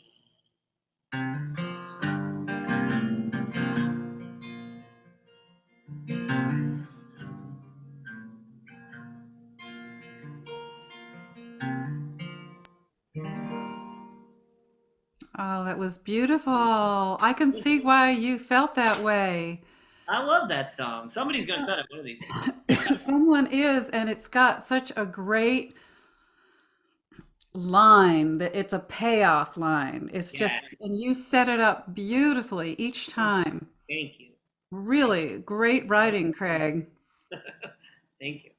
Oh, that was beautiful. I can see why you felt that way. I love that song. Somebody's gonna cut it one of these days. Someone is, and it's got such a great line that it's a payoff line. It's Yeah. just, and you set it up beautifully each time. Thank you. Really great writing, Craig. Thank you.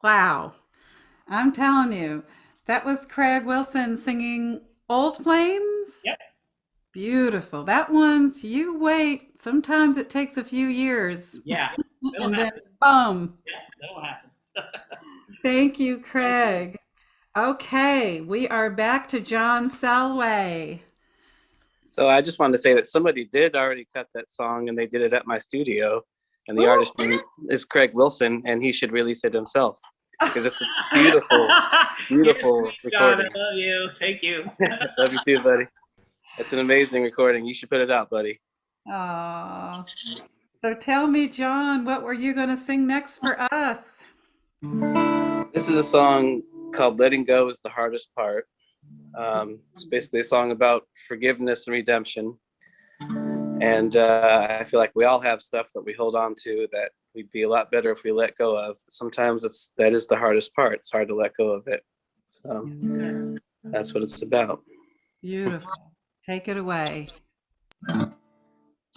Wow. I'm telling you, that was Craig Wilson singing Old Flames. Yep. Beautiful. That one's, you wait. Sometimes it takes a few years. Yeah. And then boom. Yeah, that'll happen. Thank you, Craig. Okay, we are back to John Salaway. So I just wanted to say that somebody did already cut that song, and they did it at my studio. And the artist is Craig Wilson, and he should release it himself because it's a beautiful, beautiful Yes, John, recording. I love you. Thank you. Love you too, buddy. It's an amazing recording. You should put it out, buddy. Aw. So tell me, John, what were you going to sing next for us? This is a song called Letting Go is the Hardest Part. It's basically a song about forgiveness and redemption. And I feel like we all have stuff that we hold on to that we'd be a lot better if we let go of. Sometimes that is the hardest part. It's hard to let go of it. So that's what it's about. Beautiful. Take it away.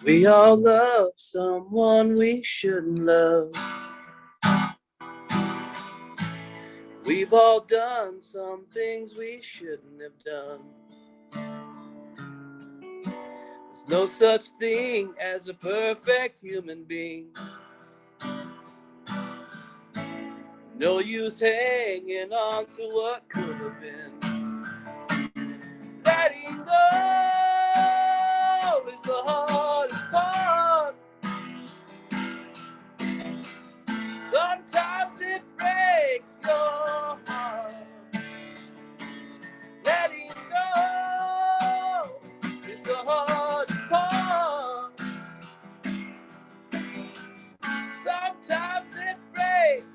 We all love someone we shouldn't love. We've all done some things we shouldn't have done. There's no such thing as a perfect human being. No use hanging on to what could have been. Letting go is the hardest part. Sometimes it breaks your heart. Letting go is the hardest part. Sometimes it breaks.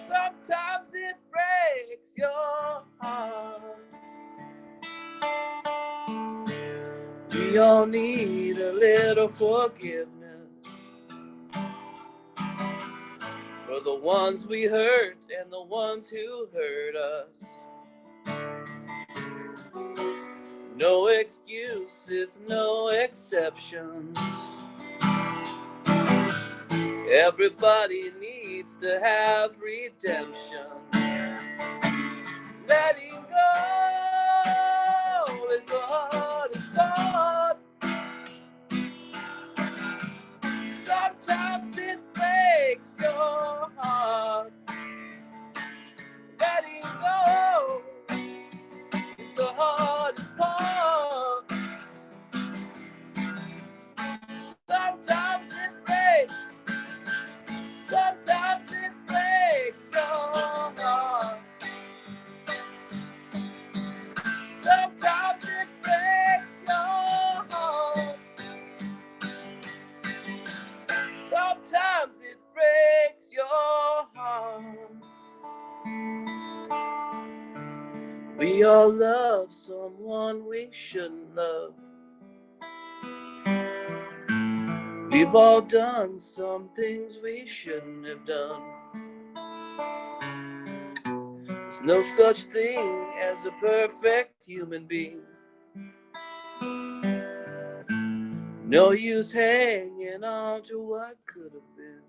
Sometimes it breaks your heart. We all need a little forgiveness for the ones we hurt and the ones who hurt us. No excuses, no exceptions. Everybody needs to have redemption. Letting go is the hardest part. Sometimes it breaks your heart. Letting go is the hardest part. Sometimes it breaks. Sometimes it breaks your heart. Sometimes it breaks your heart. Sometimes it breaks your heart. We all love someone we shouldn't love. We've all done some things we shouldn't have done. There's no such thing as a perfect human being. No use hanging on to what could have been.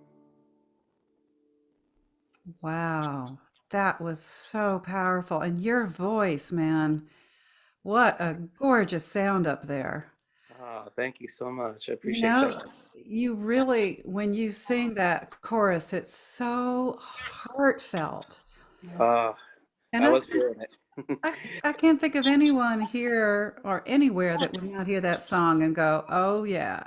Wow, that was so powerful. And your voice, man, what a gorgeous sound up there. Oh, thank you so much. I You appreciate know, that. you really, when you sing that chorus, it's so heartfelt. And I was feeling it. I can't think of anyone here or anywhere that would not hear that song and go, oh, yeah.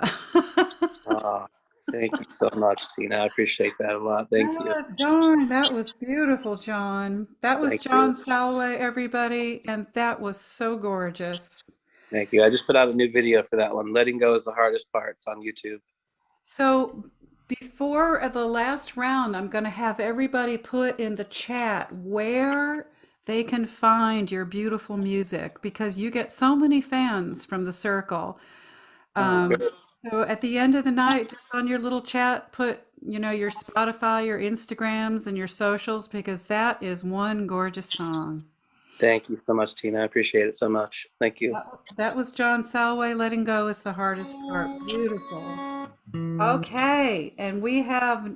Oh, thank you so much, Tina. I appreciate that a lot. Thank you. Ah, darn, that was beautiful, John. That was Thank John you. Salaway, everybody, and that was so gorgeous. Thank you. I just put out a new video for that one. Letting go is the hardest part. It's on YouTube. So before the last round, I'm going to have everybody put in the chat where they can find your beautiful music because you get so many fans from the circle. Good. So at the end of the night, just on your little chat, put, your Spotify, your Instagrams, and your socials because that is one gorgeous song. Thank you so much, Tina. I appreciate it so much. Thank you. That was John Salaway. Letting go is the hardest part. Beautiful. Okay, and we have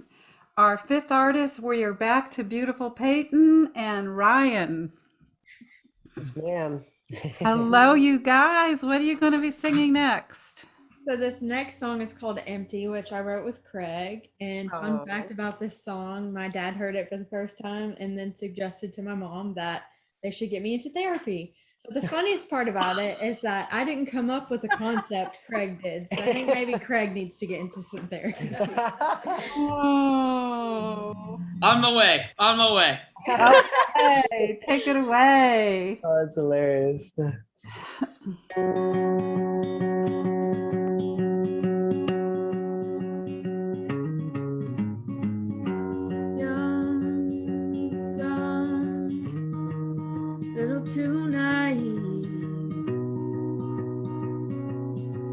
our fifth artist. We are back to beautiful Peyton and Ryan. Yes, ma'am. Hello, you guys. What are you going to be singing next? So this next song is called Empty, which I wrote with Craig. And fun fact about this song, my dad heard it for the first time and then suggested to my mom that they should get me into therapy. But the funniest part about it is that I didn't come up with the concept, Craig did. So I think maybe Craig needs to get into some therapy. Oh, On my way. On my way. okay. Take it away. Oh, that's hilarious. Young, dumb, little too naive.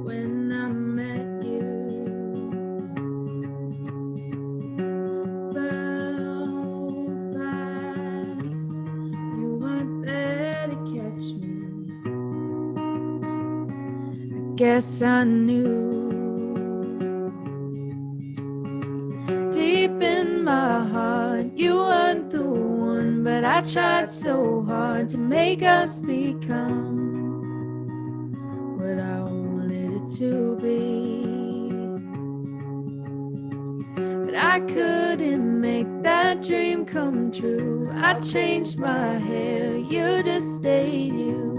When I met you, fell fast. You weren't there to catch me. I guess I knew deep in my heart you weren't the one, but I tried so hard to make us become what I wanted to be. But I couldn't make that dream come true. I changed my hair, you just stayed you.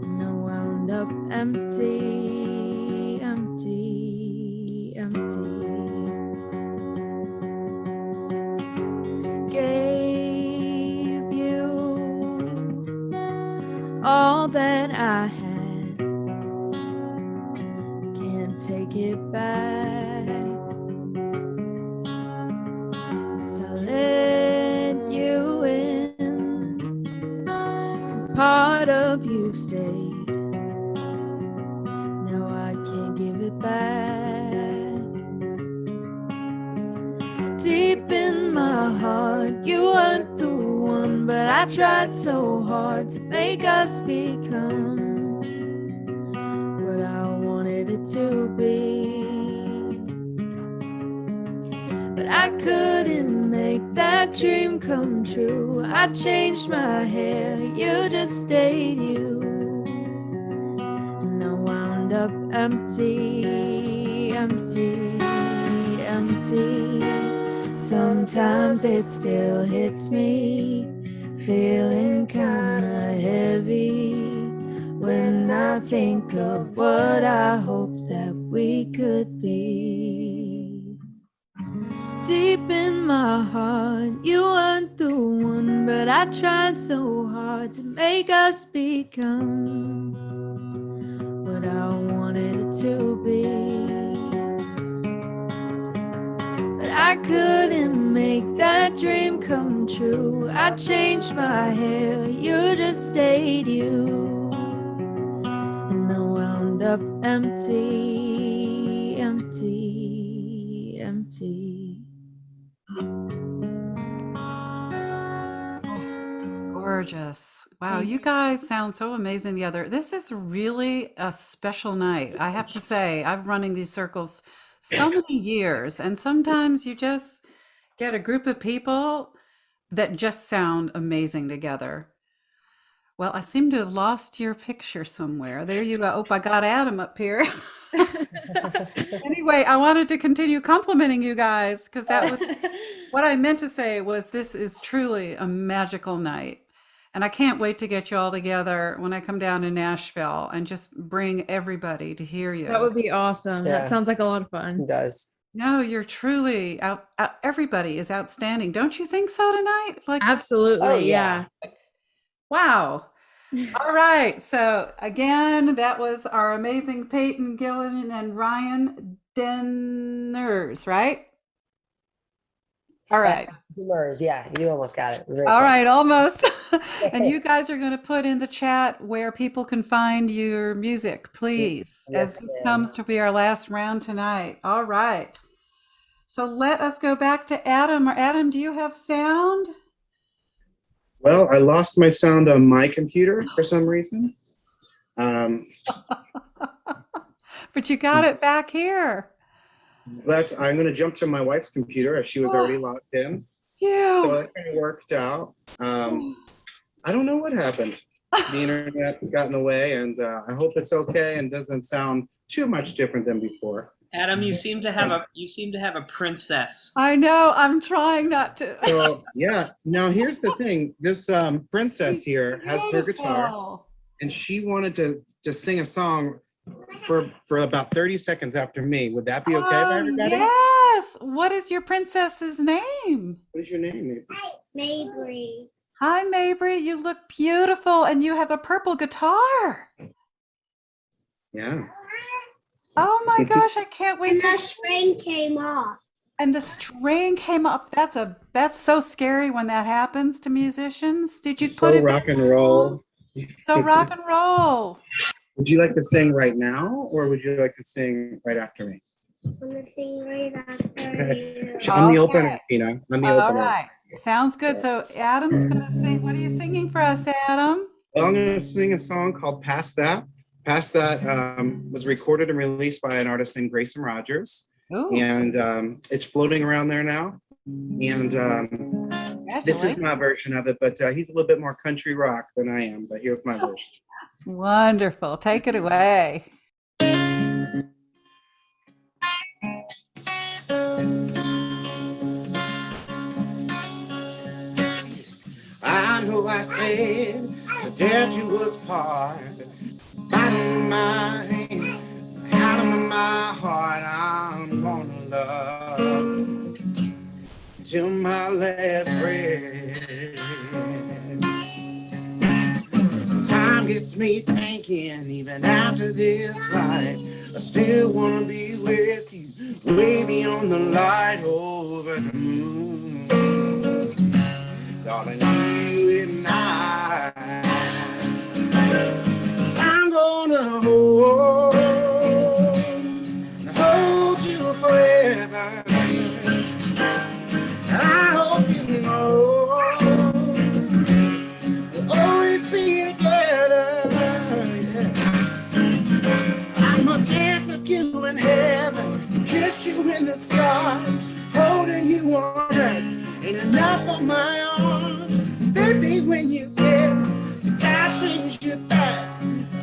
And I wound up empty, empty, empty. Gave you all that I had, can't take it back. 'Cause I let you in, part of you stayed. Now I can't give it back. Deep in my heart, you weren't the one, but I tried so hard to make us become what I wanted it to be. But I couldn't make that dream come true. I changed my hair, you just stayed you. And I wound up empty, empty, empty. Sometimes it still hits me, feeling kinda heavy, when I think of what I hoped that we could be. Deep in my heart, you weren't the one, but I tried so hard to make us become what I wanted it to be. But I couldn't make that dream come true. I changed my hair, you just stayed you. And I wound up empty, empty, empty. Gorgeous. Wow, you guys sound so amazing together. This is really a special night. I have to say, I've running these circles so many years, and sometimes you just get a group of people that just sound amazing together. Well, I seem to have lost your picture somewhere. There you go. Oh, I got Adam up here. Anyway, I wanted to continue complimenting you guys because that was what I meant to say was this is truly a magical night. And I can't wait to get you all together when I come down to Nashville and just bring everybody to hear you. That would be awesome. Yeah. That sounds like a lot of fun. It does. No, you're truly everybody is outstanding. Don't you think so tonight? Like, Absolutely. Oh, yeah. wow. All right. So again, that was our amazing Peyton Gilliland and Ryan Denners, right? All right. Mers, yeah, you almost got it. Very All close. right, almost. And you guys are going to put in the chat where people can find your music, please, Yes, as this ma'am. comes to be our last round tonight. All right. So let us go back to Adam. Adam, do you have sound? Well, I lost my sound on my computer for some reason. But you got it back here. But I'm going to jump to my wife's computer as she was already logged in. Yeah. So it kind of worked out. I don't know what happened. The internet got in the way, and I hope it's okay and doesn't sound too much different than before. Adam, you seem to have a princess. I know. I'm trying not to. So yeah, now here's the thing. This princess here has her guitar, Beautiful. and she wanted to sing a song for about 30 seconds after me. Would that be okay by everybody? Yes. What is your princess's name? What is your name? Mabry. Hi, Mabry. You look beautiful, and you have a purple guitar. Yeah. Oh my gosh, I can't wait And to. the string came off. And the string came up. That's so scary when that happens to musicians. Did you put So it rock and roll. So rock and roll. Would you like to sing right now, or would you like to sing right after me? I'm gonna sing right after you. I'm the Okay. opener, Tina. I'm the All opener. right. Sounds good. So Adam's going to sing. What are you singing for us, Adam? Well, I'm going to sing a song called Past That. Past That was recorded and released by an artist named Grayson Rogers. Ooh, And it's floating around there now. And this is my version of it, but he's a little bit more country rock than I am. But here's my version. wonderful. Take it away. I know I said to death you was part. Bottom of my hand, bottom of my heart, I'm gonna love till my last breath. Time gets me thinking, even after this life, I still wanna be with you, way beyond the light over the moon. Darling, you and I'm gonna hold you forever. I hope you know we'll always be together. Yeah. I'm gonna dance with you in heaven, kiss you in the stars, holding you on earth ain't enough for my arms. Baby, when you get God brings you back,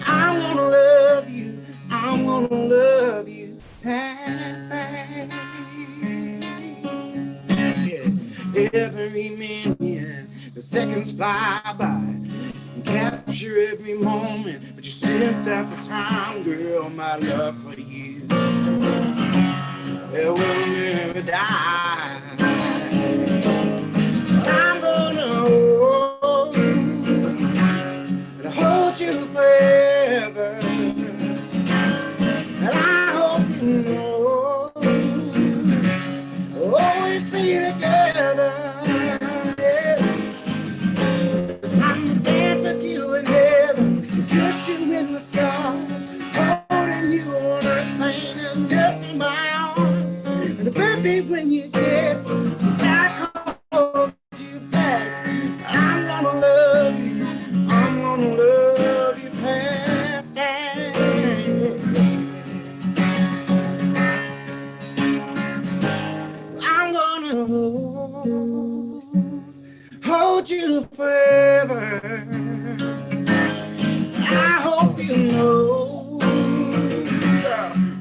I wanna love you, I wanna love you past that. Yeah. Every minute, the seconds fly by, and capture every moment, but you sense at the time, girl, my love for you, it will never die. I'm gonna hold you forever, and I hope you know we'll always be together. Yeah. 'Cause I'm gonna dance with you in heaven, kiss you in the stars, holding you on earth, ain't enough in my arms. And baby, when you get back, calls you back, I'm gonna love you, I'm gonna love you past that. I'm gonna hold you forever. I hope you know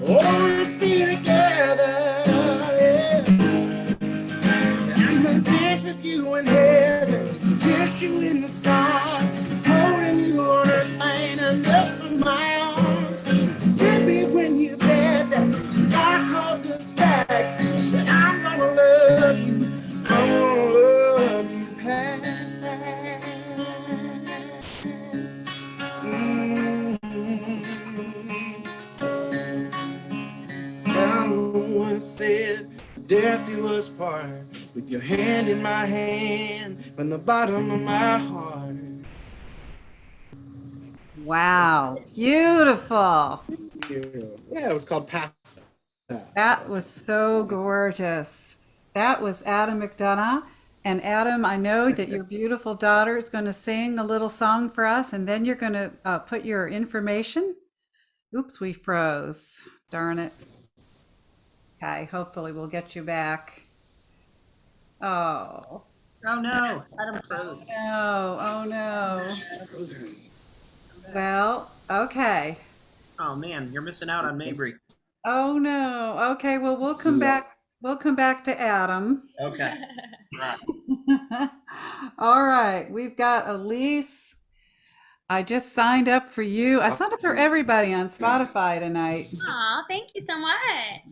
always be together. Yeah. I'm gonna dance with you in heaven, kiss you in the stars, holding you on earth ain't enough of my arms. Baby, when you bed, God calls us back, but I'm gonna love you, I'm gonna love you past that. No one said death do us part, with your hand in my hand, from the bottom of my heart. Wow, beautiful. Yeah, it was called Past That. That was so gorgeous. That was Adam McDonough. And Adam, I know that your beautiful daughter is going to sing a little song for us, and then you're going to put your information. Oops, we froze. Darn it. Okay, hopefully we'll get you back. Oh, Oh no, Adam froze. no. Oh, no. Well, okay. Oh man, you're missing out on Mabry. Oh, no. Okay, well, we'll come back. We'll come back to Adam. Okay. Right. All right, we've got Elise. I just signed up for you. I signed up for everybody on Spotify tonight. Aw, thank you so much.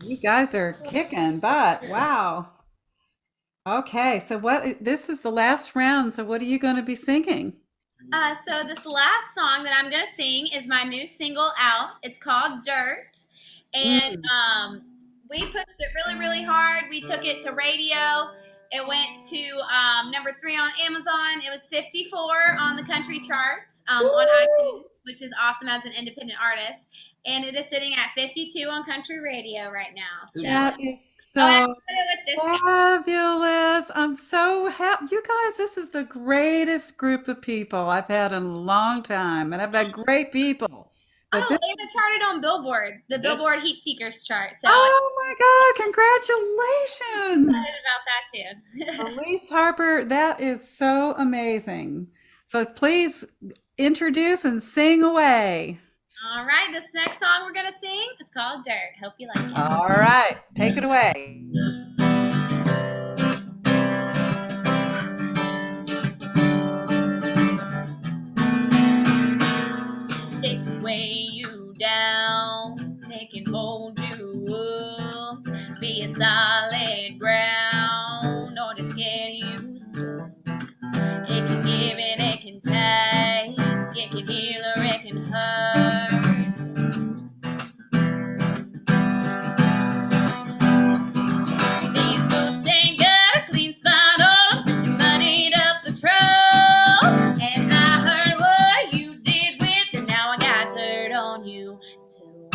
You guys are kicking butt. Wow. Okay, so this is the last round. So what are you going to be singing? So this last song that I'm gonna sing is my new single out. It's called Dirt, and we pushed it really, really hard. We took it to radio. It went to #3 on Amazon. It was 54 on the country charts on iTunes, which is awesome as an independent artist. And it is sitting at 52 on country radio right now. So That is I so put it with this guy. fabulous. I'm so happy. You guys, this is the greatest group of people I've had in a long time, and I've had great people. But Oh, and it charted on Billboard, the Billboard Heat Seekers chart. So oh my God, congratulations. I'm excited about that too. Elise Harper, that is so amazing. So please introduce and sing away. All right, this next song we're gonna sing is called Dirt. Hope you like it. All right, take it away. They can weigh you down, they can hold you up, be a solid ground, or to scare you stuck. It can give and it can take, it can heal or it can hurt. These boots ain't got a clean spot on them, since you muddied up the trail. And I heard what you did with her, now I got dirt on you too.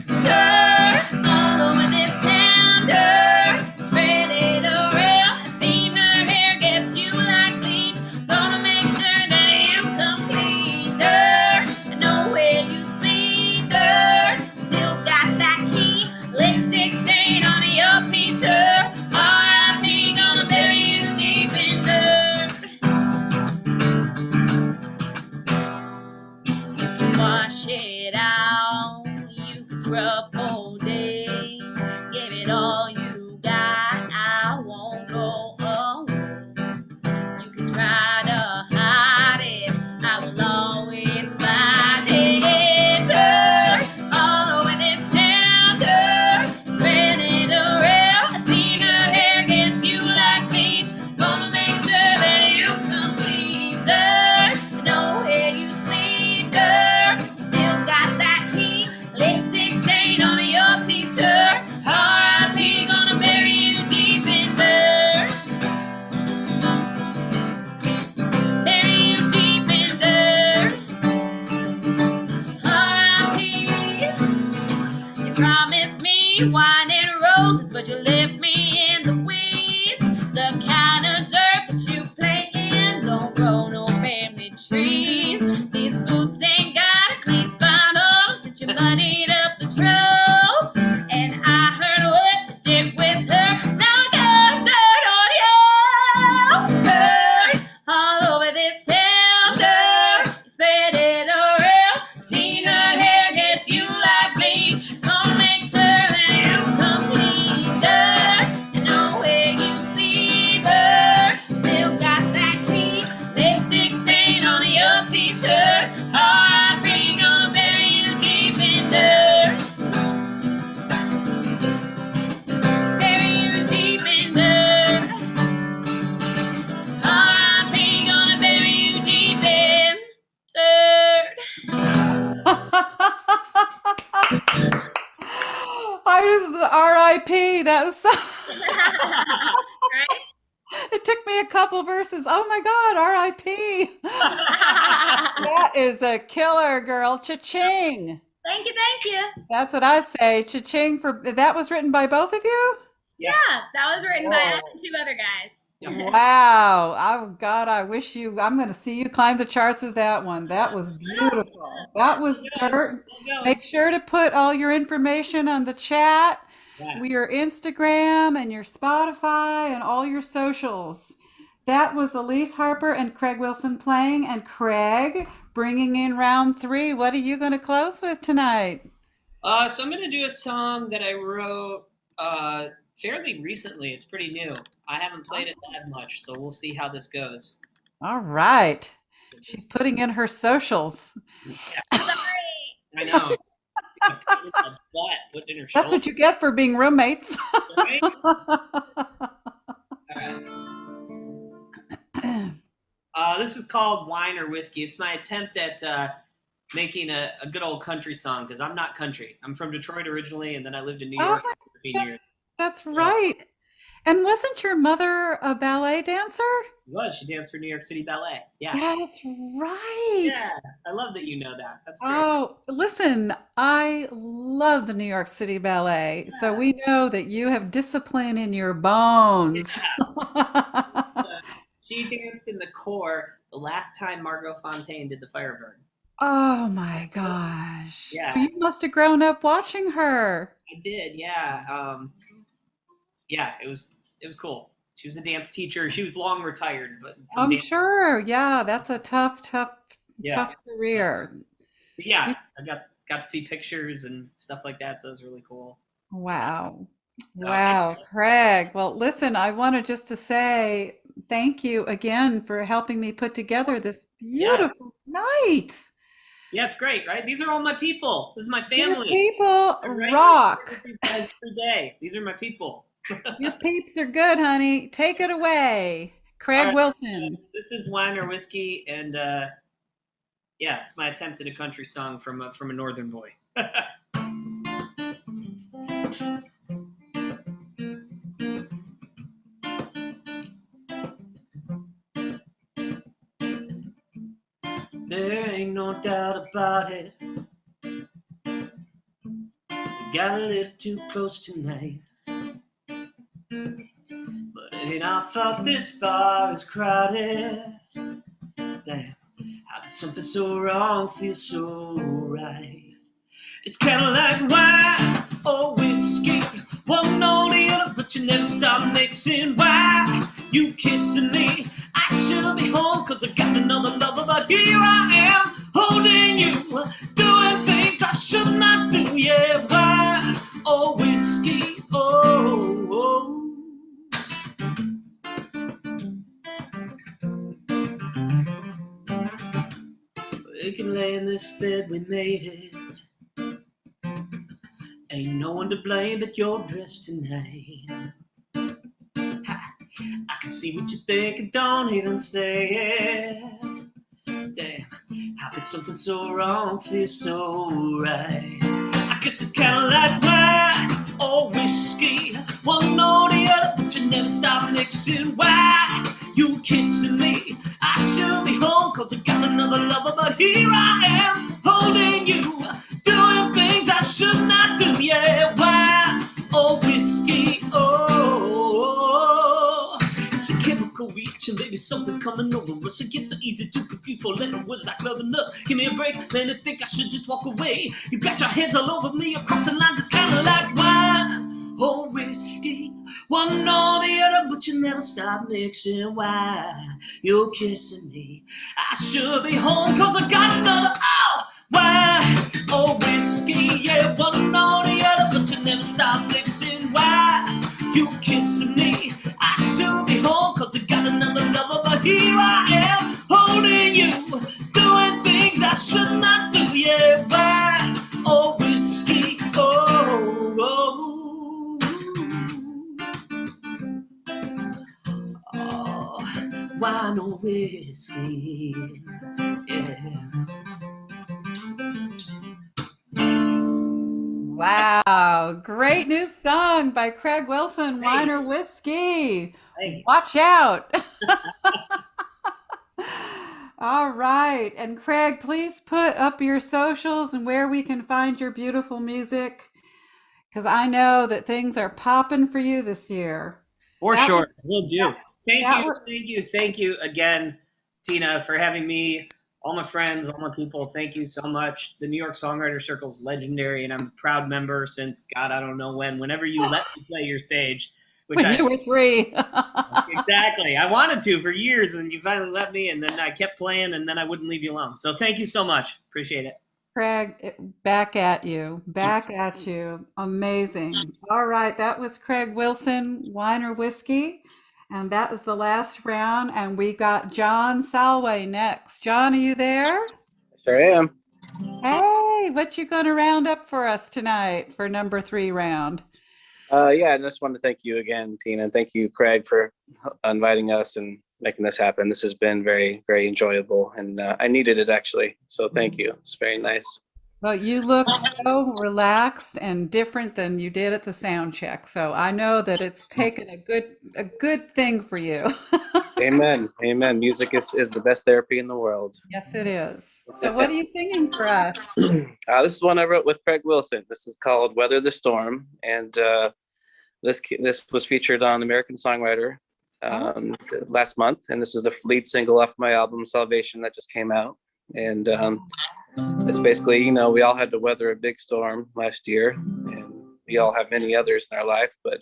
Dirt all over this town, dirt, spread it around. I've seen her hair, guess you like bleach. Gonna make sure that you complete. Dirt, I know where you sleep. Dirt, still got that key. Lipstick stain on your t-shirt. R.I.P. gonna bury you deep in dirt. You can wash it out, you can scrub all day, give it all you got, I won't go away. You can try to hide it, I will always find it. Dirt all over this town, dirt, spread it around. I've seen her hair, guess you like bleach. Gonna make sure that you complete. Dirt, I know where you sleep. Dirt, still got that key. Lipstick stain on your t-shirt. R.I.P. gonna bury you deep in dirt. Bury you deep in dirt. R.I.P. You promised me wine and roses, but you left me in the weeds. The kind of dirt that you play in don't grow no family trees. These boots ain't got a clean spot on them, since you muddied up the trail. And I heard what you did with her, now I got dirt on you. Dirt all over this town, dirt, spread it around. Seen her hair, guess you like bleach. Gonna make sure that you complete. Dirt, I know where you sleep. Dirt, still got that key. Lipstick stain on your t-shirt. R.I.P. gonna bury you deep in dirt. Bury you deep in dirt. R.I.P. gonna bury you deep in dirt. I just R.I.P. That's Right? it took me a couple verses. Oh my God, R.I.P. That is a killer, girl. Cha-ching. Thank you. That's what I say. Cha-ching for that was written by both of you? Yeah, that was written by us and two other guys. Wow. Oh God, I wish you I'm gonna see you climb the charts with that one. That was beautiful. That was dirt. Make sure to put all your information on the chat, your Instagram and your Spotify and all your socials. That was Elise Harper and Craig Wilson playing, and Craig bringing in round 3. What are you going to close with tonight? So I'm going to do a song that I wrote fairly recently. It's pretty new. I haven't played it that much, so we'll see how this goes. All right. She's putting in her socials. Yeah. I know. That's what you get for being roommates. Right? This is called Wine or Whiskey. It's my attempt at making a good old country song, because I'm not country. I'm from Detroit originally, and then I lived in New York for 15 years. That's right. And wasn't your mother a ballet dancer? She was. She danced for New York City Ballet. Yeah. That's right. Yeah. I love that you know that. That's great. Oh, listen, I love the New York City Ballet. Yeah. So we know that you have discipline in your bones. Yeah. She danced in the corps the last time Margot Fontaine did the Firebird. Oh my gosh. Yeah. So you must have grown up watching her. I did, yeah. Yeah, it was cool. She was a dance teacher. She was long retired, but I'm sure. Yeah, that's a tough career. But yeah, I got got to see pictures and stuff like that. So it was really cool. Wow. So, Wow, Craig. Well, listen, I wanted just to say thank you again for helping me put together this yeah, beautiful night. yeah, it's great, right? These are all my people. This is my Your family. people I'm right here with rock. these guys every day. These are my people. Your peeps are good, honey. Take it away. All Craig right, Wilson. this is Wine or Whiskey, and yeah, it's my attempt at a country song from a northern boy. There ain't no doubt about it. We got a little too close tonight. But it ain't our fault this bar is crowded. Damn, how did something so wrong feel so right? It's kind of like wine or whiskey, one or the other, but you never stop mixing. Why you kissing me? I should be home cause I got another lover, but here I am holding you, doing things I should not do. Yeah, wine or whiskey, oh, oh. We can lay in this bed, we made it. Ain't no one to blame but your dress tonight. Ha, I can see what you think and don't even say it. Damn, how could something so wrong feel so right? I guess it's kinda like wine or whiskey, one or the other, but you never stop mixing. Why you kissing me? I should be home cause I got another lover, but here I am holding you, doing things I should not do. Yeah, wine or whiskey, oh, it's a chemical reaction, baby, something's coming over us. It gets so easy to confuse for letter words like love and lust. Give me a break, then I think I should just walk away. You got your hands all over me, across the lines, it's kinda like wine or whiskey, one or the other, but you never stop mixing. Why you're kissing me? I should be home cause I got another, oh, wine or whiskey, yeah, one or the other, but you never stop mixing. Why you kissing me? I should be home cause I got another lover, but here I am holding you, doing things I should not do. Yeah, wine or whiskey, oh, oh. Oh, wine or whiskey, yeah. Wow, great new song by Craig Wilson, Wine or Whiskey. Hey. Watch out. All right. And Craig, please put up your socials and where we can find your beautiful music, because I know that things are popping for you this year. For That sure, was- will do. Thank that you, was- thank you again, Tina, for having me. All my friends, all my people, thank you so much. The New York Songwriter Circle is legendary, and I'm a proud member since, God, I don't know when, whenever you let me play your stage. Which when you were 3. Exactly. I wanted to for years, and you finally let me, and then I kept playing, and then I wouldn't leave you alone. So thank you so much. Appreciate it. Craig, back at you. Back at you. Amazing. All right. That was Craig Wilson, Wine or Whiskey. And that is the last round. And we got John Salaway next. John, are you there? Sure am. Hey, what you going to round up for us tonight for number 3 round? Yeah, I just wanted to thank you again, Tina, and thank you, Craig, for inviting us and making this happen. This has been very, very enjoyable, and I needed it actually. So thank you. It's very nice. Well, you look so relaxed and different than you did at the sound check. So I know that it's taken a good thing for you. Amen. Amen. Music is the best therapy in the world. Yes, it is. So what are you singing for us? This is one I wrote with Craig Wilson. This is called Weather the Storm, and this was featured on American Songwriter last month, and this is the lead single off my album Salvation that just came out. And it's basically, you know, we all had to weather a big storm last year, and we all have many others in our life, but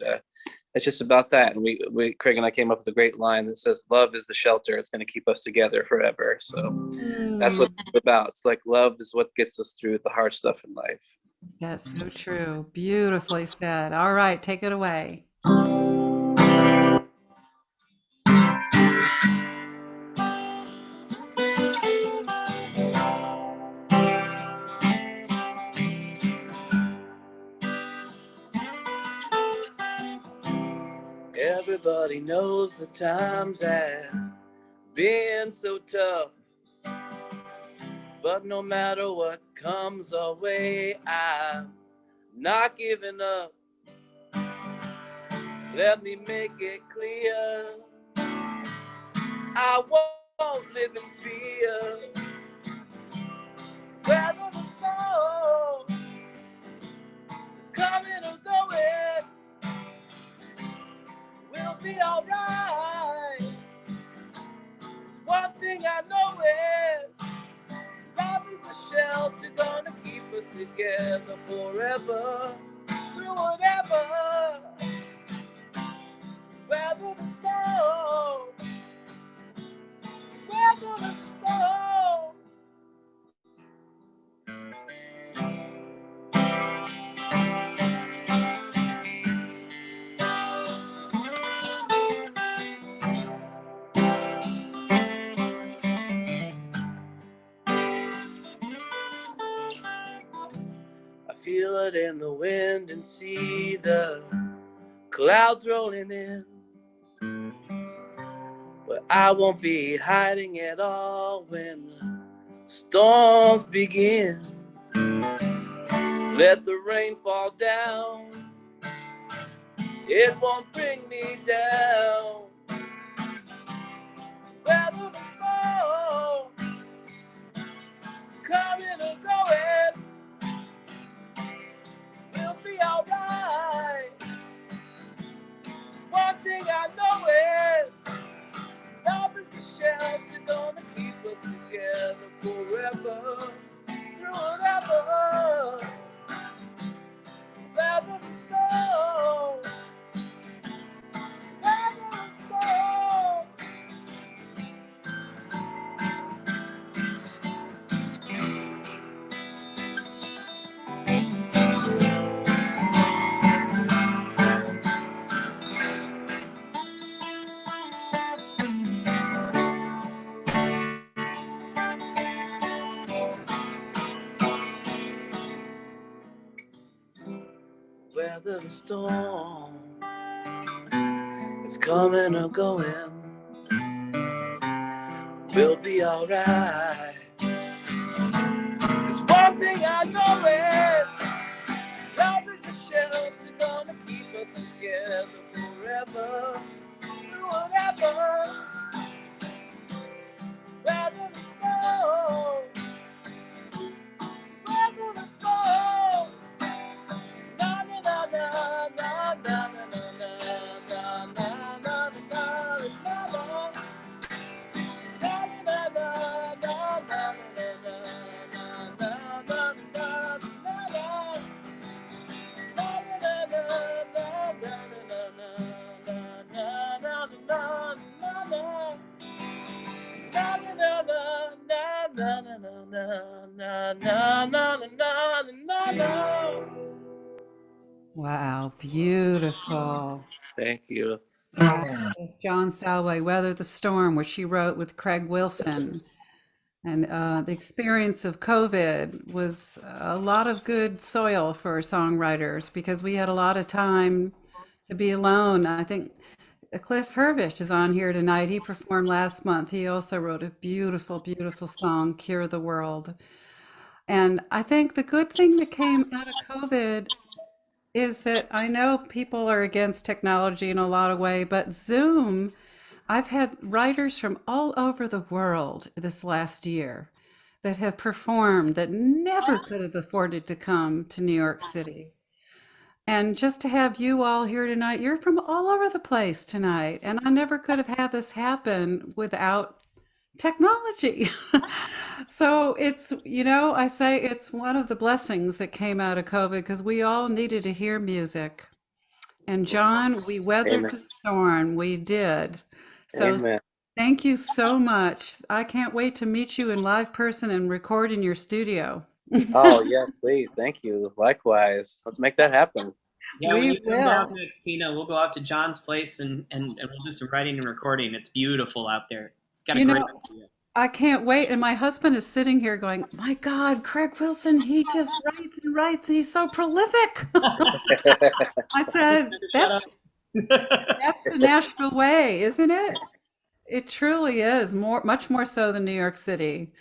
it's just about that. And we Craig and I came up with a great line that says, "Love is the shelter. It's going to keep us together forever." So that's what it's about. It's like love is what gets us through the hard stuff in life. That's so true. Beautifully said. All right, take it away. Everybody knows the times have been so tough, but no matter what comes our way, I'm not giving up. Let me make it clear, I won't live in fear. Whether the storm is coming or going, we'll be alright. There's one thing I know is love is a shelter gonna keep us together forever, through whatever. Weather the storm, weather the storm. I feel it in the wind and see the clouds rolling in, but I won't be hiding at all when the storms begin. Let the rain fall down, it won't bring me down. Whether the storm is coming or going, we'll be alright. One thing I know is love is the shelter gonna keep us together forever, through whatever. Weather the storm, weather the storm. Weather the storm, it's coming or going, we'll be alright. Cause one thing I know is love is the shelter gonna keep us together forever, through whatever. Weather the storm, weather the storm. Na na na na na na na na na na na na. Wow, beautiful. Thank you. It's John Salaway, Weather the Storm, which she wrote with Craig Wilson. And the experience of COVID was a lot of good soil for songwriters because we had a lot of time to be alone. I think Cliff Hervish is on here tonight. He performed last month. He also wrote a beautiful, beautiful song, Cure the World. And I think the good thing that came out of COVID is that I know people are against technology in a lot of ways, but Zoom, I've had writers from all over the world this last year that have performed that never could have afforded to come to New York City. And just to have you all here tonight, you're from all over the place tonight. And I never could have had this happen without technology. So it's, I say it's one of the blessings that came out of COVID because we all needed to hear music. And John, we weathered Amen. the storm. We did. So Amen. thank you so much. I can't wait to meet you in live person and record in your studio. Oh, yeah, please. Thank you. Likewise. Let's make that happen. Yeah, when We you come down will. next, Tina, we'll go out to John's place and we'll do some writing and recording. It's beautiful out there. It's got a You great know, studio. I can't wait. And my husband is sitting here going, my God, Craig Wilson, he just writes and writes. And he's so prolific. I said, Shut up. that's the Nashville way, isn't it? It truly is much more so than New York City.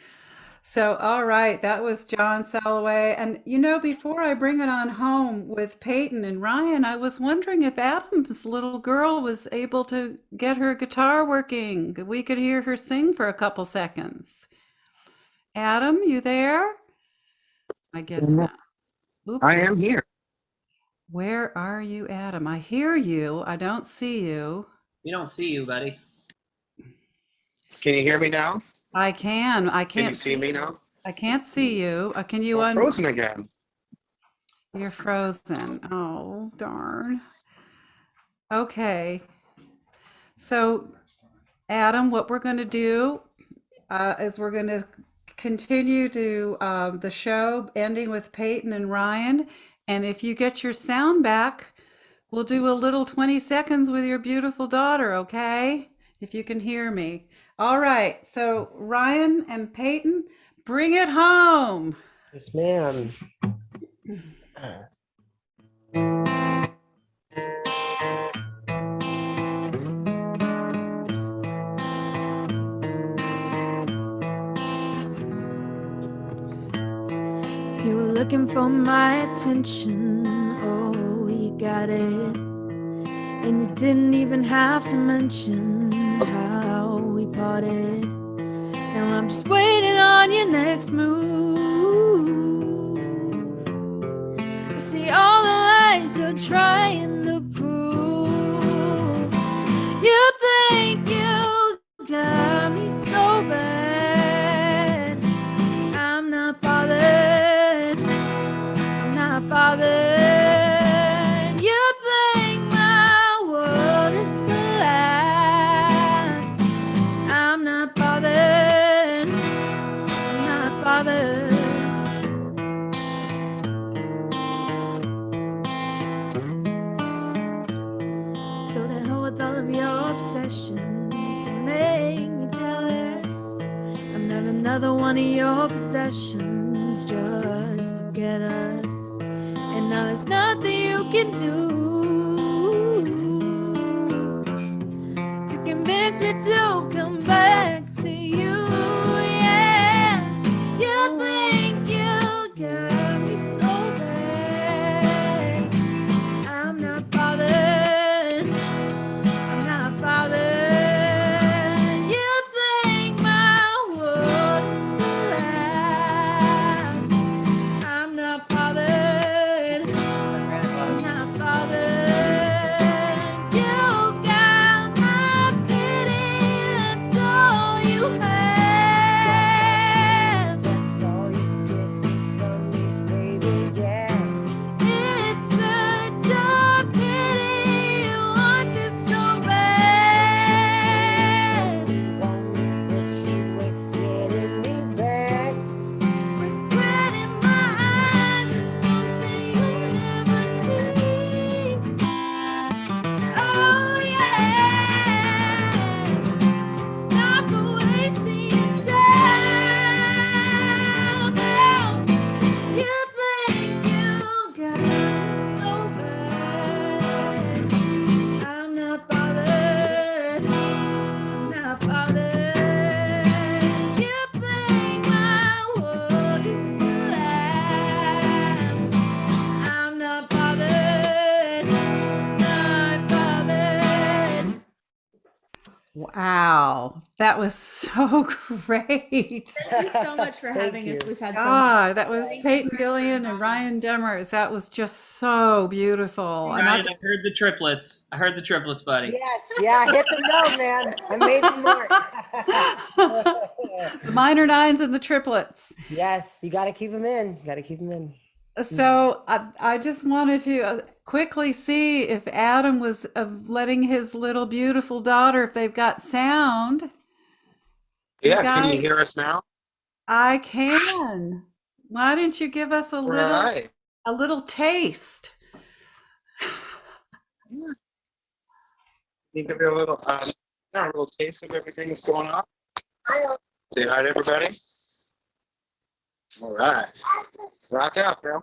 So, all right, that was John Salaway. And before I bring it on home with Peyton and Ryan, I was wondering if Adam's little girl was able to get her guitar working. We could hear her sing for a couple seconds. Adam, you there? I guess not. Oops. I am here. Where are you, Adam? I hear you. I don't see you. We don't see you, buddy. Can you hear me now? I can. I Can you can't see me now? I can't see you. Can you So I'm frozen again. You're frozen. Oh, darn. Okay. So, Adam, what we're going to do is we're going to continue to the show, ending with Peyton and Ryan. And if you get your sound back, we'll do a little 20 seconds with your beautiful daughter, okay? If you can hear me. All right. So, Ryan and Peyton, bring it home. Yes, ma'am. You were looking for my attention, oh, you got it. And you didn't even have to mention how we parted. Now I'm just waiting on your next move. You see all the lies you're trying to prove. You think you got me so bad. I'm not bothered. I'm not bothered. You think my world is collapsed. I'm not bothered. I'm not bothered. So to hell with all of your obsessions to make me jealous. I'm not another one of your possessions. Just forget us. And now there's nothing you can do to convince me to come back to you. Yeah, you think you got me so bad. I'm not bothered. I'm not bothered. You think my world is collapsed. I'm not bothered. I'm not bothered. You got my pity. That's all you have. That's all you get from me, baby, yeah. It's such a pity you want this so bad. You want me, but you ain't getting me back. Regret in my eyes is something you'll never see. Oh yeah, stop wasting your time now. You think you got me so bad. I'm not bothered. I'm not bothered. You think my world is collapsed. I'm not bothered. Not bothered. Wow, that was so great. Thank you so much for Thank having us. you. We've had God, that was Thank you Peyton for Gilliland and Ryan Demers. That was just so beautiful. And Ryan, I heard the triplets. I heard the triplets, buddy. Yes, yeah, hit the note, man. I made the mark. the minor nines and the triplets. Yes, you got to keep them in. Got to keep them in. So I just wanted to quickly see if Adam was letting his little beautiful daughter, if they've got sound. Yeah, You can you guys, hear us now? I can. Why didn't you give us a Right. little taste? Can you give you a little taste of everything that's going on? Say hi to everybody. All right. Rock out, girl.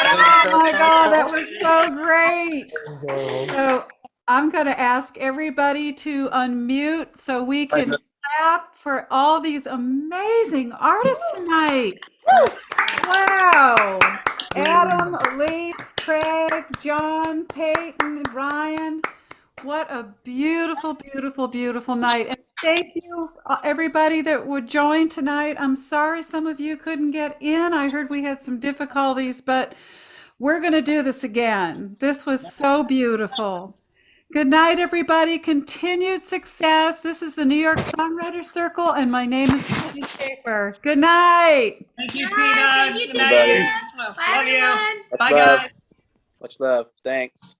Oh my God, that was so great. Adorable. So I'm going to ask everybody to unmute so we can clap for all these amazing artists tonight. Wow. Adam, Elise, Craig, John, Peyton, Ryan. What a beautiful, beautiful, beautiful night. And thank you, everybody that would join tonight. I'm sorry some of you couldn't get in. I heard we had some difficulties, but we're going to do this again. This was so beautiful. Good night, everybody. Continued success. This is the New York Songwriter Circle, and my name is Tina Shafer. Good night. Thank you, Bye. Tina. Thank you, Good night. Tina. Love Bye, you. everyone. Much Bye, love. guys. Much love. Thanks.